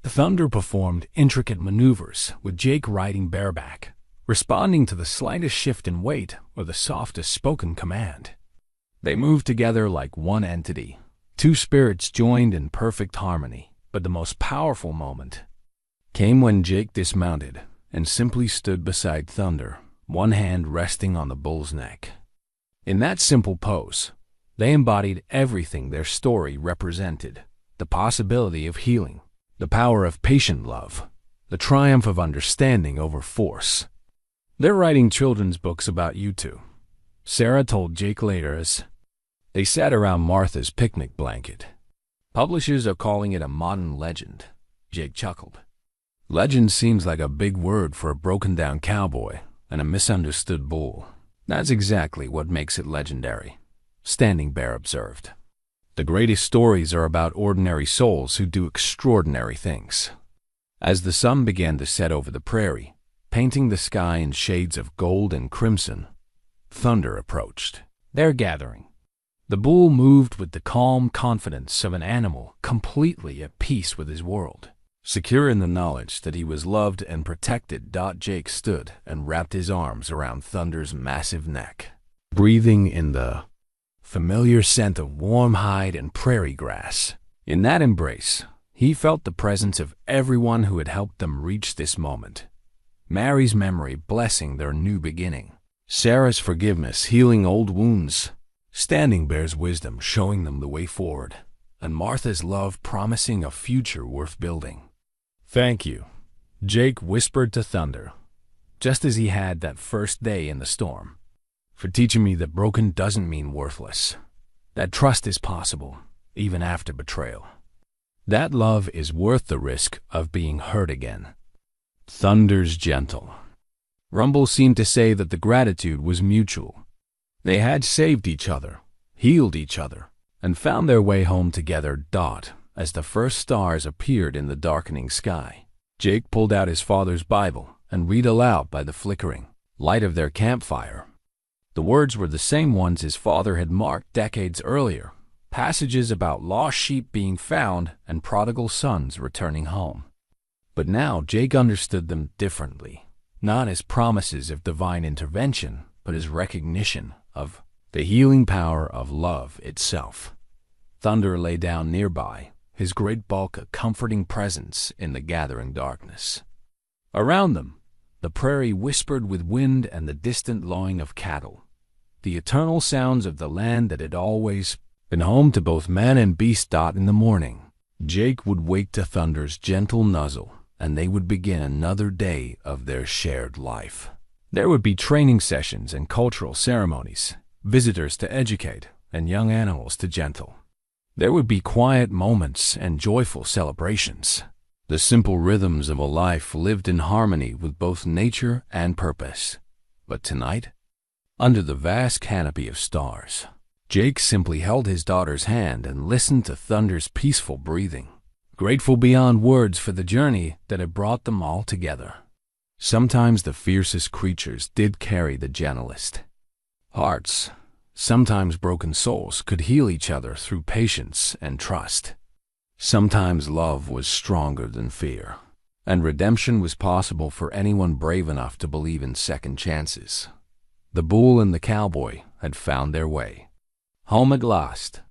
Thunder performed intricate maneuvers, with Jake riding bareback, responding to the slightest shift in weight or the softest spoken command. They moved together like one entity, two spirits joined in perfect harmony. But the most powerful moment came when Jake dismounted and simply stood beside Thunder, one hand resting on the bull's neck. In that simple pose, they embodied everything their story represented: the possibility of healing, the power of patient love, the triumph of understanding over force. "They're writing children's books about you two," Sarah told Jake later as they sat around Martha's picnic blanket. "Publishers are calling it a modern legend," Jake chuckled. "Legend seems like a big word for a broken-down cowboy and a misunderstood bull." "That's exactly what makes it legendary," Standing Bear observed. "The greatest stories are about ordinary souls who do extraordinary things." As the sun began to set over the prairie, painting the sky in shades of gold and crimson, Thunder approached their gathering. The bull moved with the calm confidence of an animal completely at peace with his world, secure in the knowledge that he was loved and protected. Jake stood and wrapped his arms around Thunder's massive neck, breathing in the familiar scent of warm hide and prairie grass. In that embrace, he felt the presence of everyone who had helped them reach this moment. Mary's memory blessing their new beginning, Sarah's forgiveness healing old wounds, Standing Bear's wisdom showing them the way forward, and Martha's love promising a future worth building. "Thank you," Jake whispered to Thunder, just as he had that first day in the storm, "for teaching me that broken doesn't mean worthless, that trust is possible, even after betrayal. That love is worth the risk of being hurt again." Thunder's gentle rumble seemed to say that the gratitude was mutual. They had saved each other, healed each other, and found their way home together. As the first stars appeared in the darkening sky, Jake pulled out his father's Bible and read aloud by the flickering light of their campfire. The words were the same ones his father had marked decades earlier, passages about lost sheep being found and prodigal sons returning home. But now Jake understood them differently, not as promises of divine intervention, but as recognition of the healing power of love itself. Thunder lay down nearby, his great bulk a comforting presence in the gathering darkness. Around them, the prairie whispered with wind and the distant lowing of cattle, the eternal sounds of the land that had always been home to both man and beast. In the morning, Jake would wake to Thunder's gentle nuzzle, and they would begin another day of their shared life. There would be training sessions and cultural ceremonies, visitors to educate, and young animals to gentle. There would be quiet moments and joyful celebrations. The simple rhythms of a life lived in harmony with both nature and purpose. But tonight, under the vast canopy of stars, Jake simply held his daughter's hand and listened to Thunder's peaceful breathing, grateful beyond words for the journey that had brought them all together. Sometimes the fiercest creatures did carry the gentlest hearts. Sometimes broken souls could heal each other through patience and trust. Sometimes love was stronger than fear, and redemption was possible for anyone brave enough to believe in second chances. The bull and the cowboy had found their way home at last,